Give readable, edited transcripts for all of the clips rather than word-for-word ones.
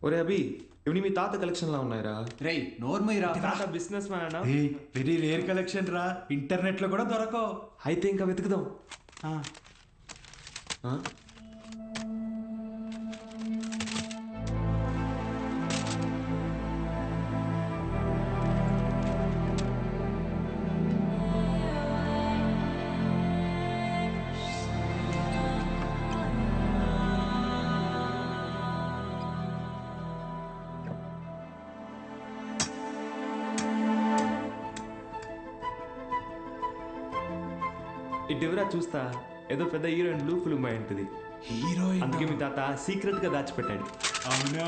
ఒరే అభి ఇవన్నీ మీ తాత కలెక్షన్లా ఉన్నాయిరా. రేయ్ నోర్మయ్యరా, తాత బిజినెస్ మ్యాన్ అన్నా. వెరీ రేర్ కలెక్షన్ రా, ఇంటర్నెట్ లో కూడా దొరకవు. అయితే ఇంకా వెతుకుదాం. ఇటువరా చూస్తా, ఏదో పెద్ద హీరోయిన్ బ్లూ ఫిల్మ్ అయి ఉంటుంది. హీరోయిన్ అందుకే మీ తాత సీక్రెట్ గా దాచిపెట్టాడు. అవునా?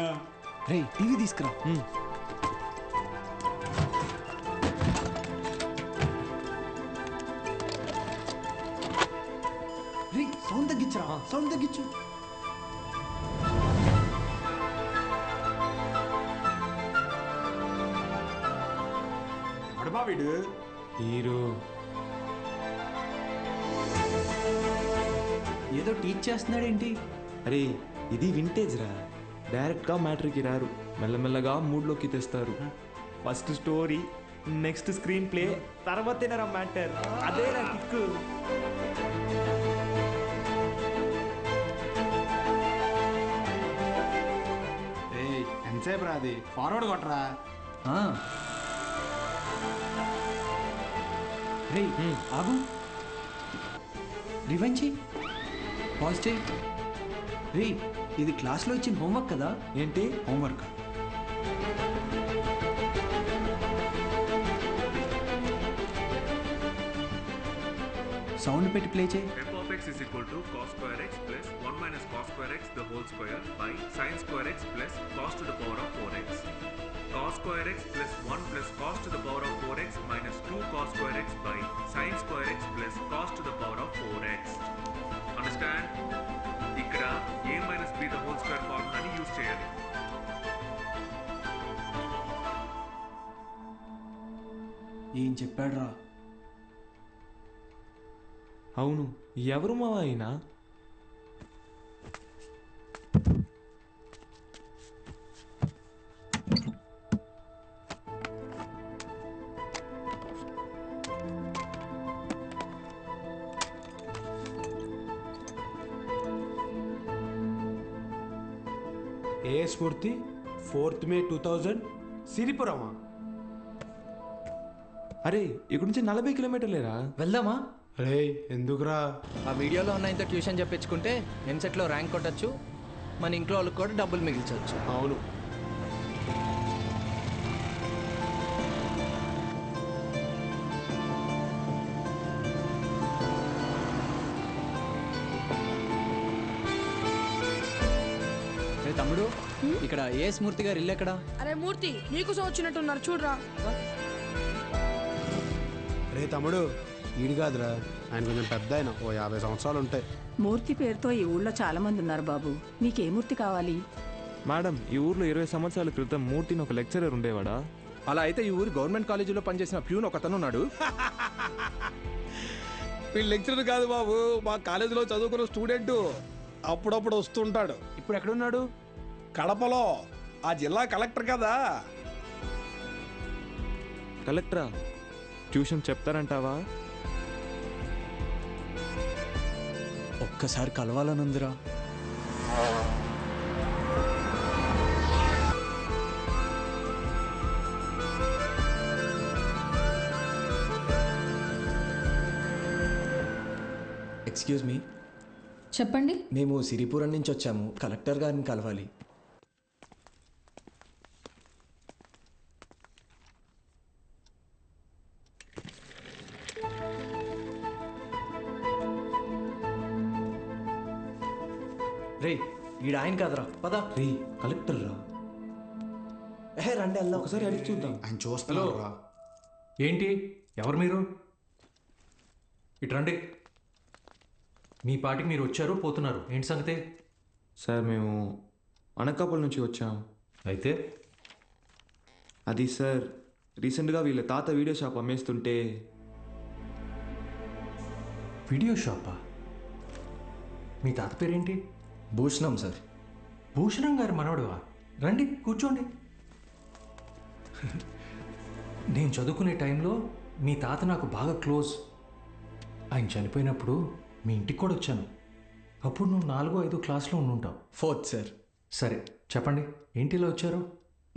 రేయ్ టీవీ తీసుకురా. రేయ్ సౌండ్ తగ్గించరా, సౌండ్ తగ్గించు. అడబా వీడు హీరో ఏదో టీచ్ చేస్తున్నాడేంటి? అరే ఇది వింటేజ్ రా, డైరెక్ట్ గా మ్యాటర్కి రారు, మెల్లమెల్లగా మూడ్లోకి తెస్తారు. First story, next screen play, తర్వాతేనా మ్యాటర్. అదే నా కిక్కు. ఎంతసేపు రాది, ఫార్వర్డ్ కొట్టరా. రేయ్ ఆగు, రివెంజ్ చెయ్యి, పాజ్ చెయ్యి. రేయ్ ఇది క్లాస్లో ఇచ్చిన హోంవర్క్ కదా? ఏంటి హోంవర్క్? సౌండ్ పెట్టి ప్లే చేయి. f of x is equal to cos square x plus 1 minus cos square x the whole square by sin square x plus cos to the power of 4x. Cos square x plus 1 plus cos to the power of 4x minus 2 cos square x by sin square x plus cos to the power of 4x. Understand? ఇక్కడ a minus b the whole square ఫార్ములాని use చేయాలి. ఏం చెప్పాడు రా? అవును, ఎవరు మావా అయినా? ఏ స్ఫూర్తి 4th May 2000 సిరిపురమా? అరే ఇక్కడ నుంచి 40 కిలోమీటర్లేరా. వెళ్దామా? రే ఎందుకురా? ఆ వీడియోలో ఉన్న ఇంత ట్యూషన్ చెప్పించుకుంటే ఎంసెట్లో ర్యాంక్ కొట్టచ్చు, మన ఇంట్లో వాళ్ళకి కూడా డబ్బులు మిగిల్చవచ్చు. అవును. తమ్ముడు ఇక్కడ ఏ స్మూర్తి గారు ఇల్లు ఎక్కడ? అరే మూర్తి, నీకోసం వచ్చినట్టున్నారు చూడరా. రే తమ్ముడు, ఈడు కాదురా, ఆయన కొంచెం పెద్ద, ఆయన ఓ 50 సంవత్సరాలు ఉంటాయి. మూర్తి పేరుతో ఈ ఊళ్ళో చాలా మంది ఉన్నారు బాబు. నీకే మూర్తి కావాలి? మేడం, ఈ ఊర్లో 20 సంవత్సరాల క్రితం మూర్తిని ఒక లెక్చరర్ ఉండేవాడా? అలా అయితే ఈ ఊరు గవర్నమెంట్ కాలేజీలో పనిచేసిన ప్యూన్ ఒకతను ఉన్నాడు. వీళ్ళు లెక్చరర్ కాదు బాబు, మా కాలేజీలో చదువుకున్న స్టూడెంట్. అప్పుడప్పుడు వస్తుంటాడు. ఇప్పుడు ఎక్కడున్నాడు? కడపలో, ఆ జిల్లా కలెక్టర్ కదా. కలెక్టరా? ట్యూషన్ చెప్తారంటావా? ఒక్కసారి కలవాలనుందిరా. ఎక్స్క్యూజ్ మీ, చెప్పండి. మేము సిరిపురం నుంచి వచ్చాము, కలెక్టర్ గారిని కలవాలి. రే ఈడ ఆయన కాదురా, పదా. రే కలెక్టర్ రా. రండి వెళ్దాం. ఒకసారి అడిగి చూద్దాం. ఆయన చూస్తున్నాడు రా. ఏంటి, ఎవరు మీరు? ఇటు రండి. మీ పాటికి మీరు వచ్చారు, పోతున్నారు, ఏంటి సంగతి? సార్ మేము అనకాపల్లి నుంచి వచ్చాం. అయితే అది సార్, రీసెంట్గా వీళ్ళ తాత వీడియో షాప్ అమ్మేస్తుంటే. వీడియో షాపా? మీ తాత పేరేంటి? భూషణం సార్. భూషణం గారు మనవడువా? రండి కూర్చోండి. నేను చదువుకునే టైంలో మీ తాత నాకు బాగా క్లోజ్. ఆయన చనిపోయినప్పుడు మీ ఇంటికి కూడా వచ్చాను. అప్పుడు నువ్వు 4వ-5వ క్లాస్లో ఉండుంటావు. 4th sir. సరే చెప్పండి, ఏంటి ఇలా వచ్చారు?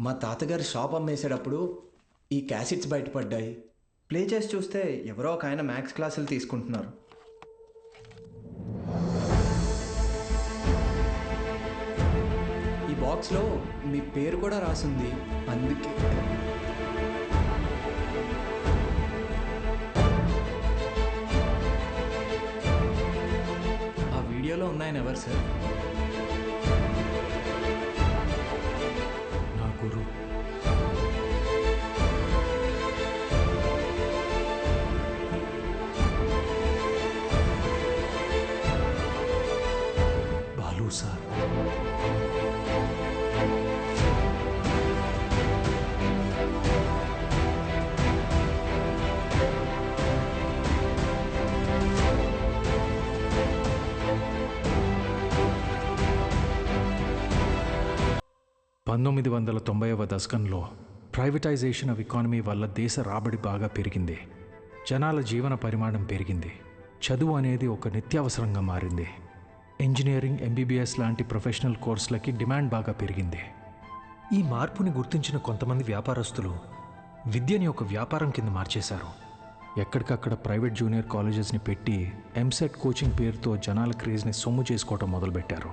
మా తాతగారు షాప్ అమ్మేసేటప్పుడు ఈ క్యాసెట్స్ బయటపడ్డాయి. ప్లే చేసి చూస్తే ఎవరో ఒక ఆయన మ్యాథ్స్ క్లాసులు తీసుకుంటున్నారు. ఈ బాక్స్లో మీ పేరు కూడా రాసింది, అందుకే. ఆ వీడియోలో ఉన్నాయని ఎవరు సార్? నా గురు. బాలు సార్. పంతొమ్మిది 1990వ దశకంలో ప్రైవేటైజేషన్ ఆఫ్ ఎకానమీ వల్ల దేశ రాబడి బాగా పెరిగింది. జనాల జీవన పరిమాణం పెరిగింది. చదువు అనేది ఒక నిత్యావసరంగా మారింది. ఇంజనీరింగ్, ఎంబీబీఎస్ లాంటి ప్రొఫెషనల్ కోర్సులకి డిమాండ్ బాగా పెరిగింది. ఈ మార్పుని గుర్తించిన కొంతమంది వ్యాపారస్తులు విద్యని ఒక వ్యాపారం కింద మార్చేశారు. ఎక్కడికక్కడ ప్రైవేట్ జూనియర్ కాలేజెస్ని పెట్టి ఎంసెట్ కోచింగ్ పేరుతో జనాల క్రేజ్ని సొమ్ము చేసుకోవటం మొదలుపెట్టారు.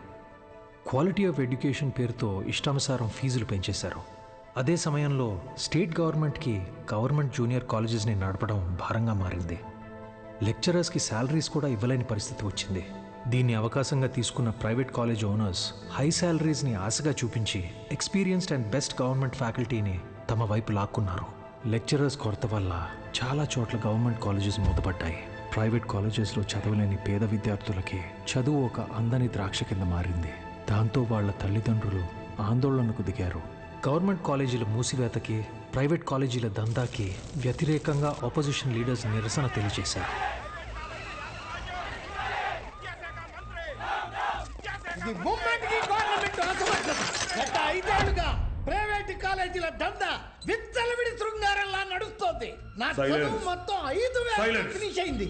క్వాలిటీ ఆఫ్ ఎడ్యుకేషన్ పేరుతో ఇష్టానుసారం ఫీజులు పెంచేశారు. అదే సమయంలో స్టేట్ గవర్నమెంట్కి గవర్నమెంట్ జూనియర్ కాలేజెస్ని నడపడం భారంగా మారింది. లెక్చరర్స్కి శాలరీస్ కూడా ఇవ్వలేని పరిస్థితి వచ్చింది. దీన్ని అవకాశంగా తీసుకున్న ప్రైవేట్ కాలేజ్ ఓనర్స్ హై శాలరీస్ని ఆశగా చూపించి ఎక్స్పీరియన్స్డ్ అండ్ బెస్ట్ గవర్నమెంట్ ఫ్యాకల్టీని తమ వైపు లాక్కున్నారు. లెక్చరర్స్ కొరత వల్ల చాలా చోట్ల గవర్నమెంట్ కాలేజెస్ మూతపడ్డాయి. ప్రైవేట్ కాలేజెస్లో చదవలేని పేద విద్యార్థులకి చదువు ఒక అందని ద్రాక్ష కింద మారింది. దాంతో వాళ్ళ తల్లిదండ్రులు ఆందోళనకు దిగారు. గవర్నమెంట్ కాలేజీల మూసివేతకి, ప్రైవేట్ కాలేజీల దందాకి వ్యతిరేకంగా ఆపోజిషన్ లీడర్స్ నిరసన తెలియజేశారు. ప్రైవేట్ కాలేజీల దందా విచ్చలవిడి శృంగారంలా నడుస్తోంది. నా చదువు మొత్తం 5,000 ఫినిష్ అయింది.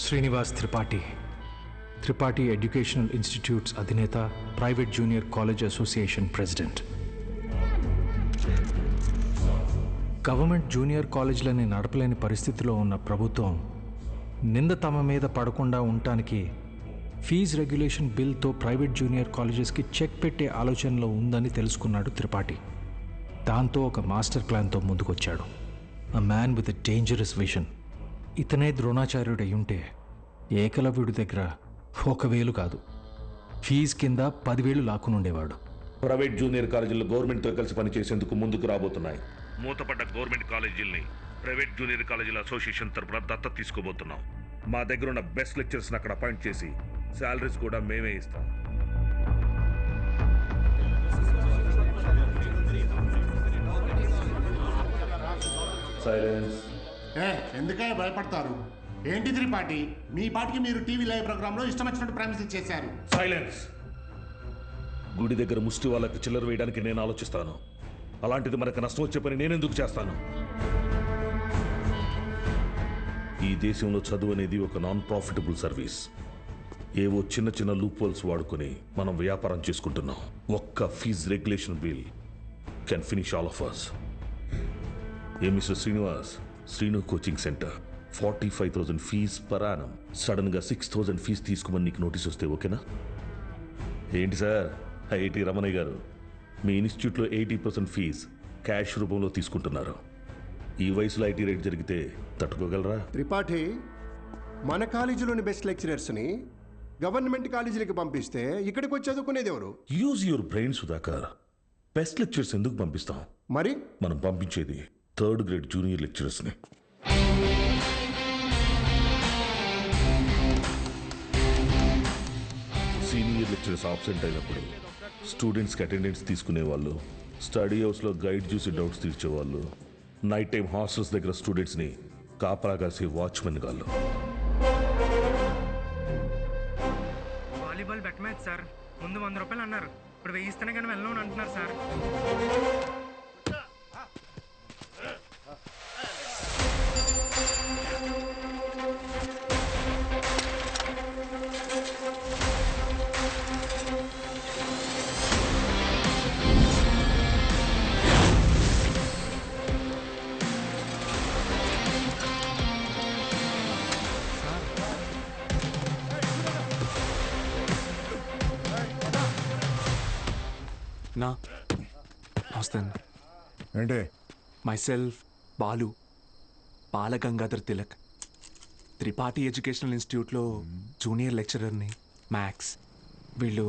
శ్రీనివాస్ త్రిపాఠి ఎడ్యుకేషనల్ ఇన్స్టిట్యూట్స్ అధినేత, private junior college association president. Government junior కాలేజీలని నడపలేని పరిస్థితిలో ఉన్న ప్రభుత్వం నింద తమ మీద పడకుండా ఉండటానికి ఫీజు రెగ్యులేషన్ బిల్తో ప్రైవేట్ జూనియర్ కాలేజెస్కి చెక్ పెట్టే ఆలోచనలో ఉందని తెలుసుకున్నాడు త్రిపాఠి. దాంతో ఒక మాస్టర్ ప్లాన్తో ముందుకొచ్చాడు. A man with a dangerous vision. ఇతనే ద్రోణాచార్యుడై ఉంటే ఏకలవ్యుడి దగ్గర 1,000 కాదు, ఫీజు కింద 10,000 లాక్కునుండేవాడు. ప్రైవేట్ జూనియర్ కాలేజీలు గవర్నమెంట్తో కలిసి పనిచేసేందుకు ముందుకు రాబోతున్నాయి. మూతపడ్డ గవర్నమెంట్ కాలేజీల్ని ప్రైవేట్ జూనియర్ కాలేజీల అసోసియేషన్ తరఫున దత్తత తీసుకోబోతున్నాం. మా దగ్గర ఉన్న బెస్ట్ లెక్చర్స్ని అక్కడ అపాయింట్ చేసి శాలరీస్ కూడా మేమే ఇస్తాం. సైలెన్స్. ఎందుకే భయపడతారు? ఏంటి త్రిపాఠి, మీ పాటికి మీరు టీవీ లైవ్ ప్రోగ్రాంలో ఇష్టం వచ్చినట్టు ప్రామిస్ చేశారు. సైలెన్స్. గుడి దగ్గర ముష్టి వాళ్ళకి చిల్లర వేయడానికి నేను ఆలోచిస్తాను. అలాంటిది మనకు నష్టం వచ్చే పని నేనెందుకు చేస్తాను? ఈ దేశంలో చదువు అనేది ఒక నాన్ ప్రాఫిటబుల్ సర్వీస్. ఏవో చిన్న చిన్న లూప్ హోల్స్ వాడుకొని మనం వ్యాపారం చేసుకుంటున్నాం. ఒక్క fees regulation bill can finish all of us. ఏ Mr Srinivas, Srinu coaching centre 45,000 fees per annum. సడన్గా 6,000 ఫీజు తీసుకోమని నీకు నోటీస్ వస్తే ఓకేనా? ఏంటి సార్, ఐఐటి రమణయ్య గారు, మీ ఇన్స్టిట్యూట్లో 80% ఫీజు క్యాష్ రూపంలో తీసుకుంటున్నారు. ఈ వయసులో ఐటీ రేట్ జరిగితే తట్టుకోగలరా? త్రిపాఠి, మన కాలేజీలోని బెస్ట్ లెక్చరర్స్ని గవర్నమెంట్ కాలేజీలకి పంపిస్తే ఇక్కడికి వచ్చి చదువుకునేది ఎవరు? Use your brain Sudhakar. Best lectures ఎందుకు పంపిస్తాం? మరి మనం పంపించేది 3rd గ్రేడ్ జూనియర్ లెక్చరర్స్ని. సీనియర్ లెక్చరర్స్ ఆబ్సెంట్ అయినప్పుడు స్టూడెంట్స్కి అటెండెన్స్ తీసుకునేవాళ్ళు, స్టడీ హౌస్లో గైడ్ చూసి డౌట్స్ తీర్చేవాళ్ళు, నైట్ టైం హాస్టల్స్ దగ్గర స్టూడెంట్స్ని కాపలా కాసి వాచ్మెన్ గాళ్ళు. వాలీబాల్ బెట్ మ్యాచ్ సార్, ముందు 100 రూపాయలు అన్నారు, ఇప్పుడు వేయిస్తేనే కానీ వెళ్ళను అంటున్నారు సార్. నా నమస్తే అన్న. ఏంటి? మైసెల్ఫ్ బాలు, బాలగంగాధర్ తిలక్, త్రిపాఠి ఎడ్యుకేషనల్ ఇన్స్టిట్యూట్లో జూనియర్ లెక్చరర్ని, మ్యాథ్స్. వీళ్ళు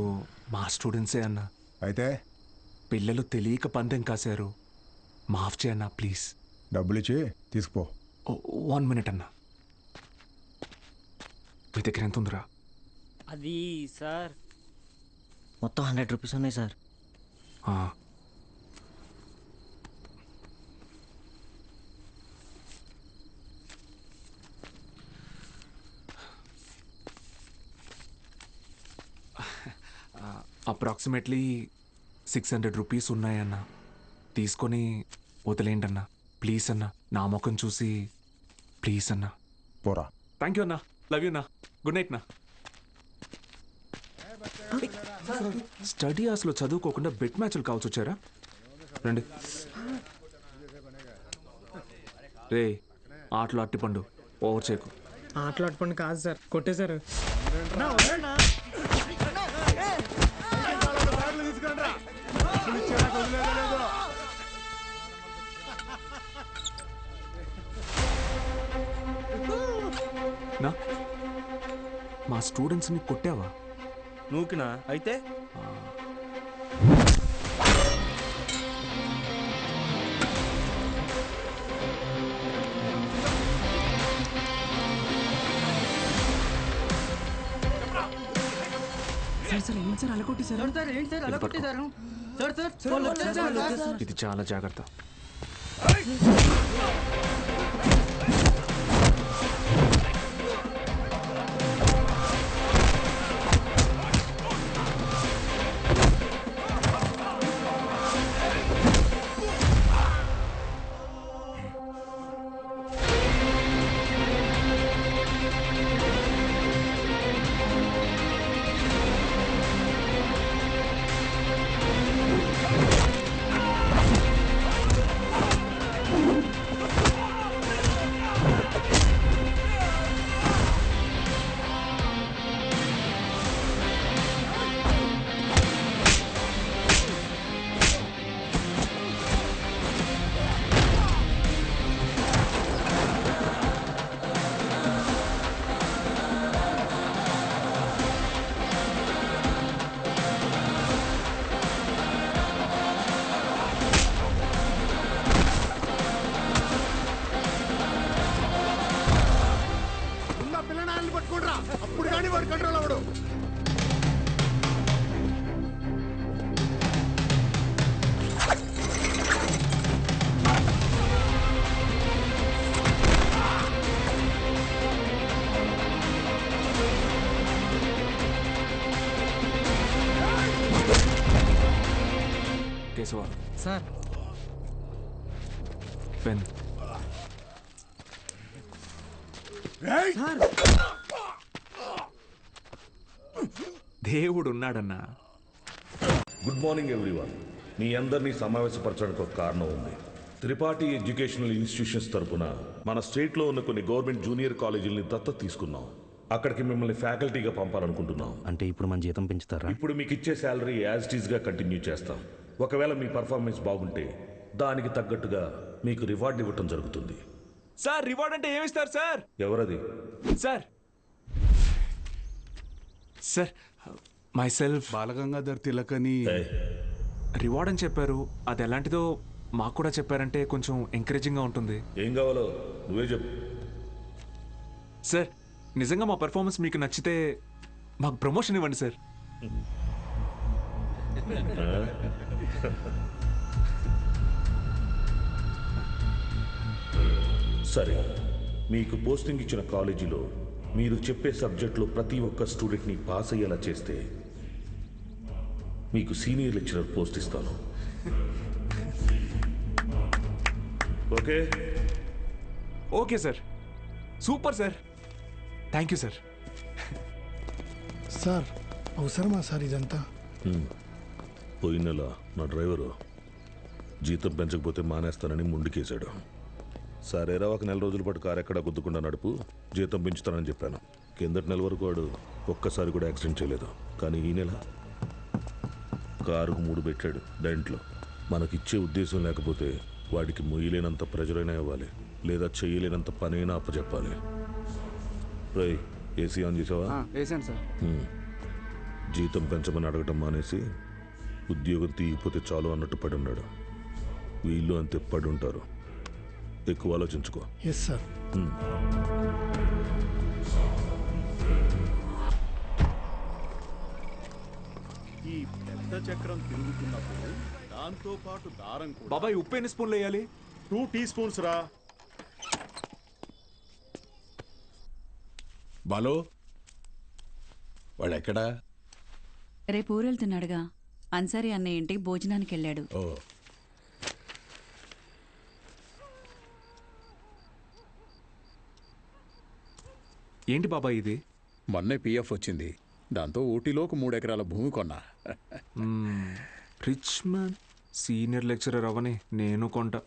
మా స్టూడెంట్సే అన్న. అయితే పిల్లలు తెలియక పందెం కాశారు, మాఫ్ చేయన్న ప్లీజ్. డబ్బులు ఇచ్చి తీసుకుపో. 1 minute అన్న. మీ దగ్గర ఎంత ఉందిరా? అది సార్ మొత్తం 100 రూపీస్ ఉన్నాయి సార్. అప్రాక్సిమేట్లీ 600 రూపీస్ ఉన్నాయన్న. తీసుకొని వదిలేండి అన్న ప్లీజ్ అన్న. నా ముఖం చూసి ప్లీజ్ అన్న. పోరా. థ్యాంక్ యూ అన్న. లవ్ యూ అన్న. గుడ్ నైట్ నా. స్టడీ అవర్స్లో చదువుకోకుండా బెట్ మ్యాచ్లు కావచ్చు వచ్చారా? రండి. రే ఆటలు అట్టిపండు, ఓవర్ చేయకు. ఆటలు అట్టుపండి కాదు సార్, కొట్టేశారు. నా మా స్టూడెంట్స్ని కొట్టావా? నూకినా అయితే ఇది చాలా జాగ్రత్త. అప్పుడు కానీ వాడు కంట్రోల్ అవ్వడు. Keshava sir pen. దేవుడు ఉన్నాడన్నా. Good morning everyone. మీ అందరినీ సమావేశపరచడానికి ఒక కారణం ఉంది. త్రిపాఠి ఎడ్యుకేషనల్ ఇన్స్టిట్యూషన్స్ తరపున మన స్టేట్లో ఉన్న కొన్ని గవర్నమెంట్ జూనియర్ కాలేజీలని దత్తత తీసుకున్నాం. అక్కడికి మిమ్మల్ని ఫ్యాకల్టీగా పంపాలనుకుంటున్నాం. అంటే ఇప్పుడు మన జీతం పెంచుతారా? ఇప్పుడు మీకు ఇచ్చే శాలరీ యాజ్ ఇట్ ఈస్గా కంటిన్యూ చేస్తాం. ఒకవేళ మీ పర్ఫార్మెన్స్ బాగుంటే దానికి తగ్గట్టుగా మీకు రివార్డ్ ఇవ్వటం జరుగుతుంది. సార్ రివార్డ్ అంటే ఏమిస్తారు సార్? ఎవరది? Sir sir myself Balagangadhar Tilak అని రివార్డ్ అని చెప్పారు. అది ఎలాంటిదో మాకు కూడా చెప్పారంటే కొంచెం ఎంకరేజింగ్గా ఉంటుంది. ఏం కావాలో నువ్వే చెప్పు. సార్ నిజంగా మా పెర్ఫార్మెన్స్ మీకు నచ్చితే మాకు ప్రమోషన్ ఇవ్వండి సార్. సరే, మీకు పోస్టింగ్ ఇచ్చిన కాలేజీలో మీరు చెప్పే సబ్జెక్టులో ప్రతి ఒక్క స్టూడెంట్ని పాస్ అయ్యేలా చేస్తే మీకు సీనియర్ లెక్చరర్ పోస్ట్ ఇస్తాను. Okay? Okay sir, super sir, thank you sir. Sir అవసరమా సార్ ఇదంతా? పోయిన నెల నా డ్రైవరు జీతం పెంచకపోతే మానేస్తానని ముందుకేశాడు. సరేరా, ఒక నెల రోజుల పాటు కారు ఎక్కడా గుద్దుకుండా నడుపు, జీతం పెంచుతానని చెప్పాను. కిందటి నెల వరకు వాడు ఒక్కసారి కూడా యాక్సిడెంట్ చేయలేదు. కానీ ఈ నెల కారుకు 3 పెట్టాడు డెంట్లో. మనకిచ్చే ఉద్దేశం లేకపోతే వాడికి మొయ్యలేనంత ప్రెజరైనా ఇవ్వాలి, లేదా చేయలేనంత పనైనా అప్పచెప్పాలి. రై, ఏసీ ఆన్ చేసావా? వేసాను సార్. జీతం పెంచమని అడగటం మానేసి ఉద్యోగం తీయకపోతే చాలు అన్నట్టు పడి ఉన్నాడు. వీళ్ళు అంతే పడి ఉంటారు. ఎక్కువ ఆలోచించుకో. Yes sir. ఈ పెద్ద చక్రం తిరుగుతున్నప్పుడు దాంతో పాటు దారం కూడా. బాబాయ్, ఉప్పు ఎన్ని స్పూన్లు వేయాలి? 2 టీ స్పూన్స్ రా. బాలో, వాడెక్కడా? రేపు ఊరెళ్తున్నాడుగా. అన్సారీ అన్నయ్య ఇంటికి భోజనానికి వెళ్ళాడు. ఓ, ఏంటి బాబాయ్ ఇది? మొన్నే పిఎఫ్ వచ్చింది. దాంతో ఊటీలో ఒక 3 ఎకరాల భూమి కొన్నా. రిచ్ మ్యాన్ సీనియర్ లెక్చరర్ అవని నేను కొంటా.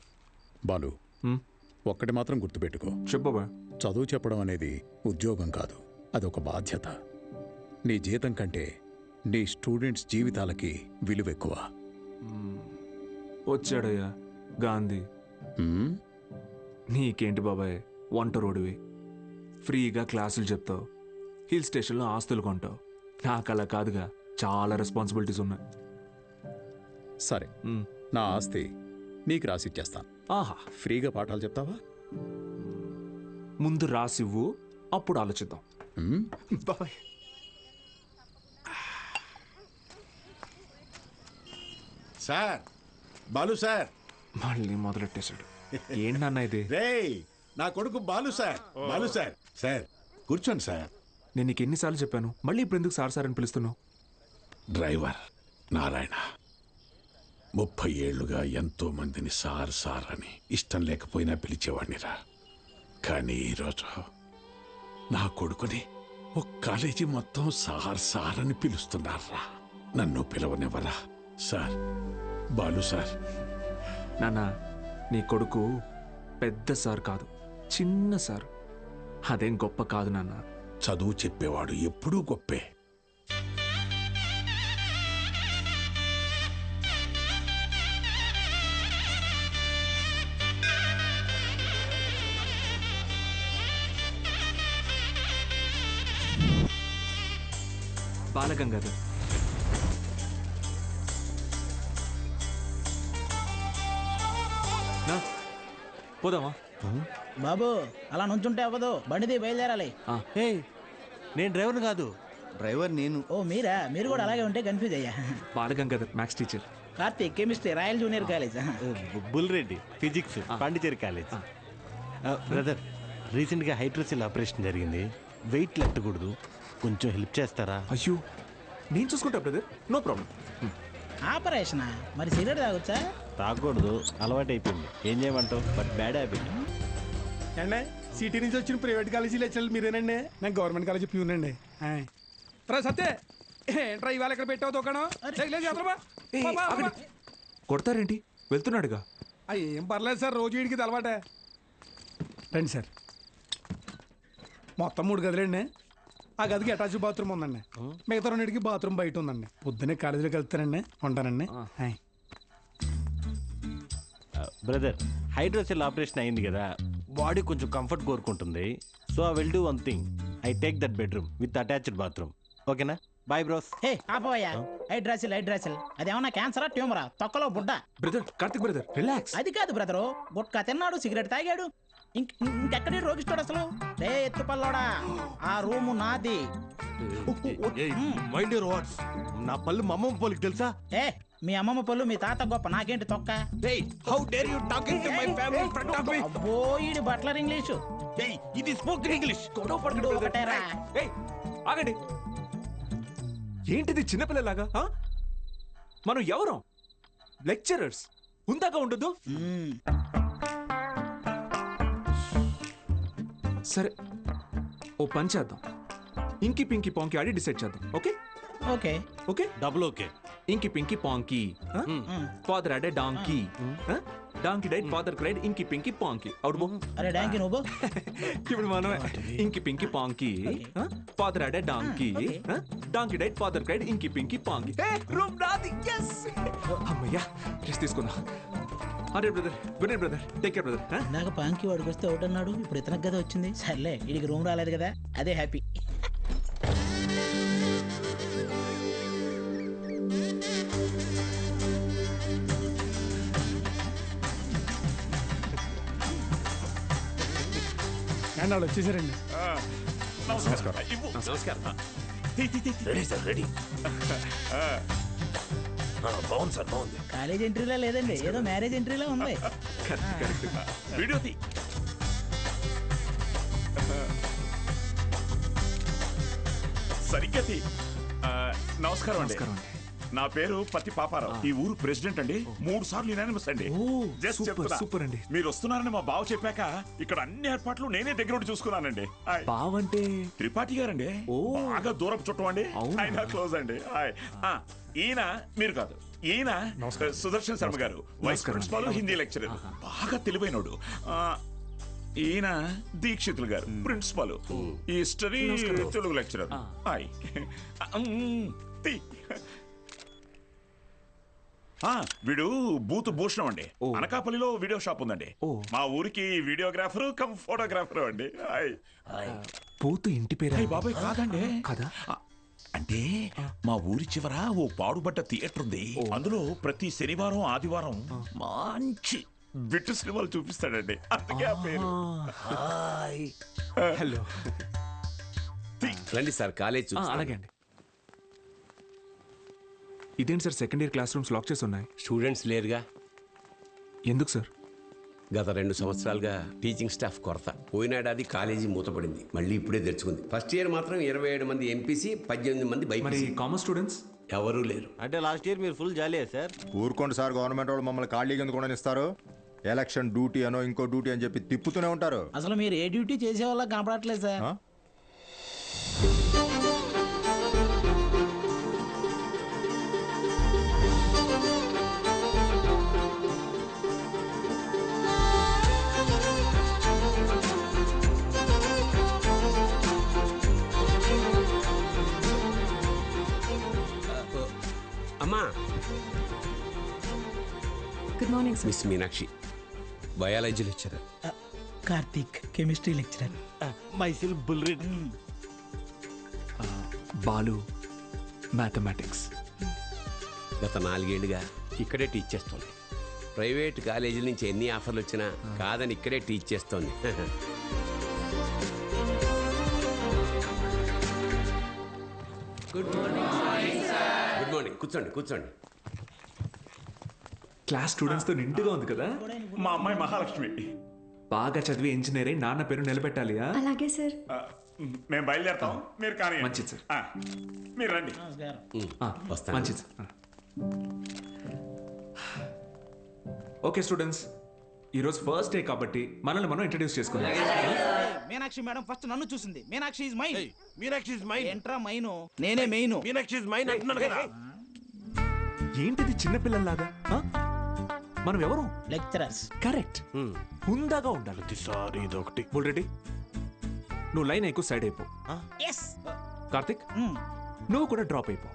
బాలు, ఒక్కటి మాత్రం గుర్తుపెట్టుకో. చెప్పబా. చదువు చెప్పడం అనేది ఉద్యోగం కాదు, అదొక బాధ్యత. నీ జీతం కంటే నీ స్టూడెంట్స్ జీవితాలకి విలువ ఎక్కువ. వచ్చాడయ్యా గాంధీ. నీకేంటి బాబాయ్, వంట రోడివి, ఫ్రీగా క్లాసులు చెప్తావు, హిల్ స్టేషన్లో ఆస్తులు కొంటావు. నాకు అలా కాదుగా, చాలా రెస్పాన్సిబిలిటీస్ ఉన్నాయి. సరే, నా ఆస్తి నీకు రాసిచ్చేస్తాను. ఆహా, ఫ్రీగా పాఠాలు చెప్తావా? ముందు రాసివ్వు, అప్పుడు ఆలోచిద్దాం. బాబాయ్. Sir, Balu sir. మళ్ళీ మొదలెట్టేశాడు. ఏంటన్న ఇది? రేయ్, నా కొడుకు Balu sir. Balu sir. Sir కూర్చోండి సార్. నేను నీకు ఎన్నిసార్లు చెప్పాను, మళ్ళీ ఇప్పుడు ఎందుకు సార్ సార్ అని పిలుస్తున్నావు? డ్రైవర్ నారాయణ 30 ఏళ్లుగా ఎంతో మందిని సార్ సార్ అని ఇష్టం లేకపోయినా పిలిచేవాడినిరా. కానీ ఈరోజు నా కొడుకుని ఒక కాలేజీ మొత్తం సార్ సార్ అని పిలుస్తున్నారా. నన్ను పిలవనివ్వరా సార్? బాలు సార్. నాన్న, నీ కొడుకు పెద్ద సార్ కాదు, చిన్న సార్. అదేం గొప్ప కాదు నాన్న. చదువు చెప్పేవాడు ఎప్పుడూ గొప్పే. బాలగంగాధర్. పోదామా? బాబు, అలా నుంచుంటే అవ్వదు, బండిది బయలుదేరాలి. నేను డ్రైవర్ కాదు, డ్రైవర్ నేను. ఓ మీరా? మీరు కూడా అలాగే ఉంటే కన్ఫ్యూజ్ అయ్యా. Balagangadhar maths teacher. Karthik chemistry, royal junior college. Bulreddy physics, Pondicherry college. Brother, రీసెంట్గా హైడ్రోసిల్ ఆపరేషన్ జరిగింది. వెయిట్ లెట్టకూడదు, కొంచెం హెల్ప్ చేస్తారా? అయ్యో, నేను చూసుకుంటా బ్రదర్, నో ప్రాబ్లం. ఆపరేషనా? మరి సిగరెట్ తాగొచ్చా? తాగకూడదు, అలవాటు అయిపోయింది. ఏం చేయమంటావు? But bad habit. అండి, సిటీ నుంచి వచ్చిన ప్రైవేట్ కాలేజీ లెక్చరర్లు మీరేనండి? నేను గవర్నమెంట్ కాలేజీ ప్యూనండి. రా సత్తే, ఏంట్రా ఇవాళ ఇక్కడ పెట్టావు దుకాణం? కొడతారేంటి? వెళ్తున్నాడుగా. ఏం పర్లేదు సార్, రోజు వీడికి అలవాటే. రండి సార్. మొత్తం 3 గదులండి. ఆ గదికి అటాచ్ బాత్రూమ్ ఉందండి. మిగతా 2కి బాత్రూమ్ బయట ఉందండి. పొద్దున్నే కాలేజీలోకి వెళ్తానండి, ఉంటానండి. బ్రదర్, హైడ్రోసెల్ ఆపరేషన్ అయింది కదా, బాడీ కొంచెం కంఫర్ట్ కోరుకుంటుంది. So I will do one thing, I take that bedroom with attached bathroom. ఓకేనా? Boy bros. హే ఆపోయా, హైడ్రాసిల్ అదేమన్నా క్యాన్సరా, ట్యూమరా, తొక్కలో బుడ్డ? Brother, Karthik brother, relax. అది కాదు బ్రదరు, గుట్కా తిన్నాడు, సిగరెట్ తాగాడు, ఇంకెక్కడి రోగిస్తాడు అసలు? రే ఎత్తు పల్లోడా, ఆ రూము నాది. Mind your words. నా పళ్ళు మా అమ్మమ్మ పోలికి తెలుసా? ఏ, మీ అమ్మమ్మ పళ్ళు మీ తాత గొప్ప, నాకేంటి తొక్క? How dare you talking to my family in front of me? అబ్బో, ఈడి బట్లర్ ఇంగ్లీషు. ఇది స్పోకెన్ ఇంగ్లీష్. ఒకటేరా. ఆగండి. ఏంటిది చిన్నపిల్లలాగా? మనం ఎవరం? లెక్చరర్స్. ఉందాక ఉండదు. సరే, ఓ పని చేద్దాం. ఇంకి పింకి పాంకి ఆడి డిసైడ్ చేద్దాం. Okay okay okay double okay. Inky pinky ponky. Father had a donkey. Donkey died, father cried, inky pinky పాంకి. Out బో. అరే డాంకీ నువ్వు ఇప్పుడు మనమే inky pinky ponky. Father had a donkey. Donkey died, father cried, inky pinky ponky. Room రాది. yes అమ్మయ్యా, rest తీసుకుందాం. అరే brother, good night brother, take care brother. నాకు పాంకి వాడికి వస్తే ఒకటి అన్నాడు, ఇప్పుడు ఇతనికి కదా వచ్చింది. సర్లే, వీడికి రూమ్ రాలేదు కదా, అదే హ్యాపీ. వాళ్ళు వచ్చేసారండి. Ready sir, ready. బాగుంది సార్, బాగుంది. కాలేజ్ ఎంట్రీలా లేదండి, ఏదో మ్యారేజ్ ఎంట్రీలా ఉంది. వీడియో తీ. సరిగ్గా తీ. నమస్కారం అండి. నా పేరు పత్తి పాపారావు. ఈ ఊరు ప్రెసిడెంట్ అండి. 3 సార్లు యునానిమస్ అండి. జస్ట్ చెప్తున్నా. సూపర్ అండి. మీరు వస్తున్నారని మా బావ చెప్పాక ఇక్కడ అన్ని ఏర్పాట్లు నేనే దగ్గర ఉండి చూసుకున్నానండి. బావ అంటే త్రిపాఠి గారండి. బాగా దూరపు చుట్టం అండి. ఆయన క్లోజ్ అండి. ఈయన మీరు కాదు, ఈయన సుదర్శన్ శర్మ గారు, వైస్ ప్రిన్సిపాల్, హిందీ లెక్చరర్, బాగా తెలివైనోడు. ఈయన దీక్షితులు గారు, ప్రిన్సిపాల్, హిస్టరీ తెలుగు లెక్చరర్. వీడు బూత్ భూషణం అండి. అనకాపల్లిలో వీడియో షాప్ ఉందండి. మా ఊరికి వీడియోగ్రాఫర్ కమ్ ఫోటోగ్రాఫర్ అండి. బూత్ ఇంటి పేరు బాబాయ్ కాదండి. కదా, అంటే మా ఊరి చివర ఓ పాడుబడ్డ థియేటర్ ఉంది. అందులో ప్రతి శనివారం ఆదివారం మంచి బిట్టు సినిమాలు చూపిస్తాడండి. అందుకే ఆ పేరు. హలో, రండి సార్, కాలేజ్. అలాగే అండి. ఇదేంటి సార్, second year class rooms lock చేసి ఉన్నాయి? స్టూడెంట్స్ లేరుగా. ఎందుకు సార్? గత 2 సంవత్సరాలుగా టీచింగ్ స్టాఫ్ కొరత. పోయినాడాది కాలేజీ మూతపడింది, మళ్ళీ ఇప్పుడే తెరుచుకుంది. ఫస్ట్ ఇయర్ మాత్రం 27 మంది ఎంపీసీ, 18 మంది బైపీసీ. కామర్స్ స్టూడెంట్స్ ఎవరూ లేరు. అంటే లాస్ట్ ఇయర్ మీరు ఫుల్ జాలీయా సార్? ఊరుకోండి సార్, గవర్నమెంట్ వాళ్ళు మమ్మల్ని ఖాళీగా ఎందుకు ఇస్తారు? ఎలక్షన్ డ్యూటీ అనో ఇంకో డ్యూటీ అని చెప్పి తిప్పుతూనే ఉంటారు. అసలు మీరు ఏ డ్యూటీ చేసే వాళ్ళ కనపడట్లేదు సార్. అమ్మా, good morning sir. Miss Meenakshi, biology lecturer. Karthik, chemistry lecturer. మైసిల్ బుల్రెడ్. బాలు, మ్యాథమెటిక్స్. గత 4 ఏళ్ళుగా ఇక్కడే టీచ్ చేస్తోంది. ప్రైవేట్ కాలేజీల నుంచి ఎన్ని ఆఫర్లు వచ్చినా కాదని ఇక్కడే టీచ్ చేస్తోంది. Good morning. Good morning. కూర్చోండి, కూర్చోండి. క్లాస్ స్టూడెంట్స్ తో నిండుగా ఉంది కదా. మా అమ్మాయి మహాలక్ష్మి. బాగా చదివి ఇంజనీర్ అయి నాన్న పేరు నిలబెట్టాలి. అలాగే సార్. మేము బయలుదేరుతాం, మీరు కానీ. మంచిది సార్. మీరు రండి. వస్తాను. మంచిది సార్. ఓకే స్టూడెంట్స్, ఈరోజు ఫస్ట్ డే కాబట్టి మనల్ని మనం ఇంట్రడ్యూస్ చేసుకుందాం. మీనాక్షి మేడం ఫస్ట్ నన్ను చూసింది. Meenakshi is mine. Meenakshi is mine. ఎంట్రా మైను, నేనే మెయిన్. మీనాక్షి ఇస్ మైన్ అంటున్నాను కదా. ఏంటిది చిన్నపిల్లల్లాగా? మనం ఎవరు? లెక్చరర్స్. కరెక్ట్. హుందాగా ఉండాలి. ప్రతిసారి ఇదొకటి. ఆల్రెడీ నువ్వు లైన్ ఎక్కువ సైడ్ అయిపో. కార్తిక్, నువ్వు కూడా డ్రాప్ అయిపో.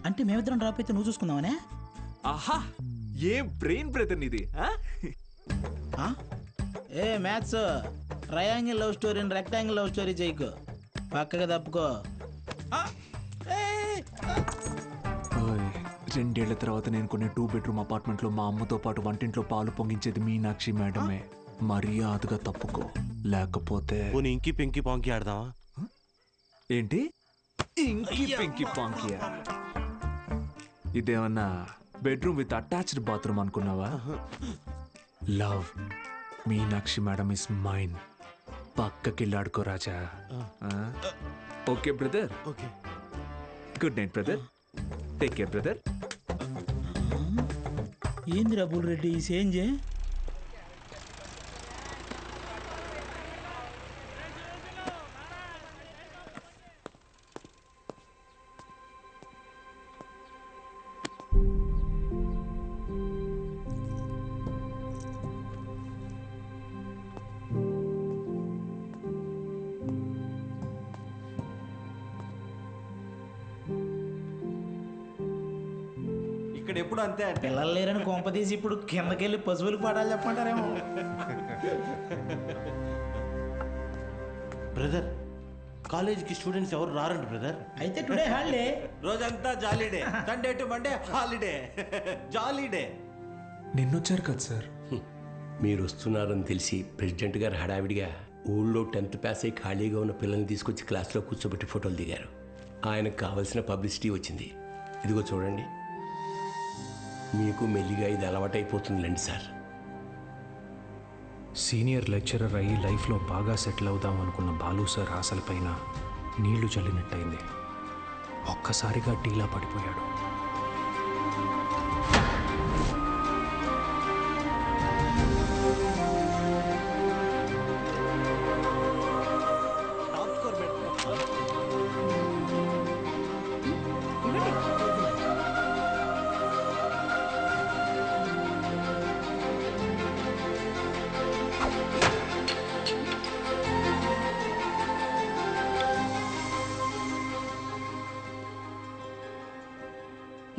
అంటే మేమిద్దరం డ్రాప్ అయితే నువ్వు చూసుకుందామనే? ఆహా, ఏ బ్రెయిన్ బ్రదర్ నీది. ఏ మ్యాథ్స్, ట్రయాంగిల్ లవ్ స్టోరీని రెక్టాంగిల్ లవ్ స్టోరీ చేయకు, పక్కగా తప్పుకో. 2 ఏళ్ల తర్వాత నేను కొనే 2 బెడ్రూమ్ అపార్ట్మెంట్ లో మా అమ్మతో పాటు వంటింట్లో పాలు పొంగించేది మీనాక్షి మేడమే. మర్యాదగా తప్పుకో, లేకపోతే ఇంకి పింకి పాంకి ఆడదామా? ఏంటి ఇంకి పింకి పాంకియా? ఇదేమన్నా బెడ్రూమ్ విత్ అటాచ్డ్ బాత్రూమ్ అనుకున్నావా? Love Meenakshi madam is mine. పక్కకిల్లాడుకో రాజా. Okay brother. Okay. Good night brother. Take care brother. ఏందిరా బుల్రెడ్డి ఈ చేంజ్? ఇక్కడ ఎప్పుడు అంతే అంటే పిల్లలు లేరని కొంప తీసి ఇప్పుడు కిందకెళ్ళి పశువులకు పాఠాలు చెప్పమంటారేమో. బ్రదర్ కాలేజీకి స్టూడెంట్స్ ఎవరు రారండి బ్రదర్. అయితే టుడే హాలిడే. రోజంతా jolly day, Sunday to Monday holiday, jolly day. నిన్నొచ్చారు కదా సార్. మీరు వస్తున్నారని తెలిసి ప్రెసిడెంట్ గారు హడావిడిగా ఊళ్ళో 10th పాస్ అయి ఖాళీగా ఉన్న పిల్లల్ని తీసుకొచ్చి క్లాస్లో కూర్చోబెట్టి ఫోటోలు దిగారు. ఆయనకు కావాల్సిన పబ్లిసిటీ వచ్చింది. ఇదిగో చూడండి, మీకు మెల్లిగా ఇది అలవాటైపోతుందిలేండి సార్. సీనియర్ లెక్చరర్ అయ్యి లైఫ్లో బాగా సెటిల్ అవుదాం అనుకున్న బాలు సార్ ఆశలపైన నీళ్లు చల్లినట్టయింది. ఒక్కసారిగా టీలా పడిపోయాడు.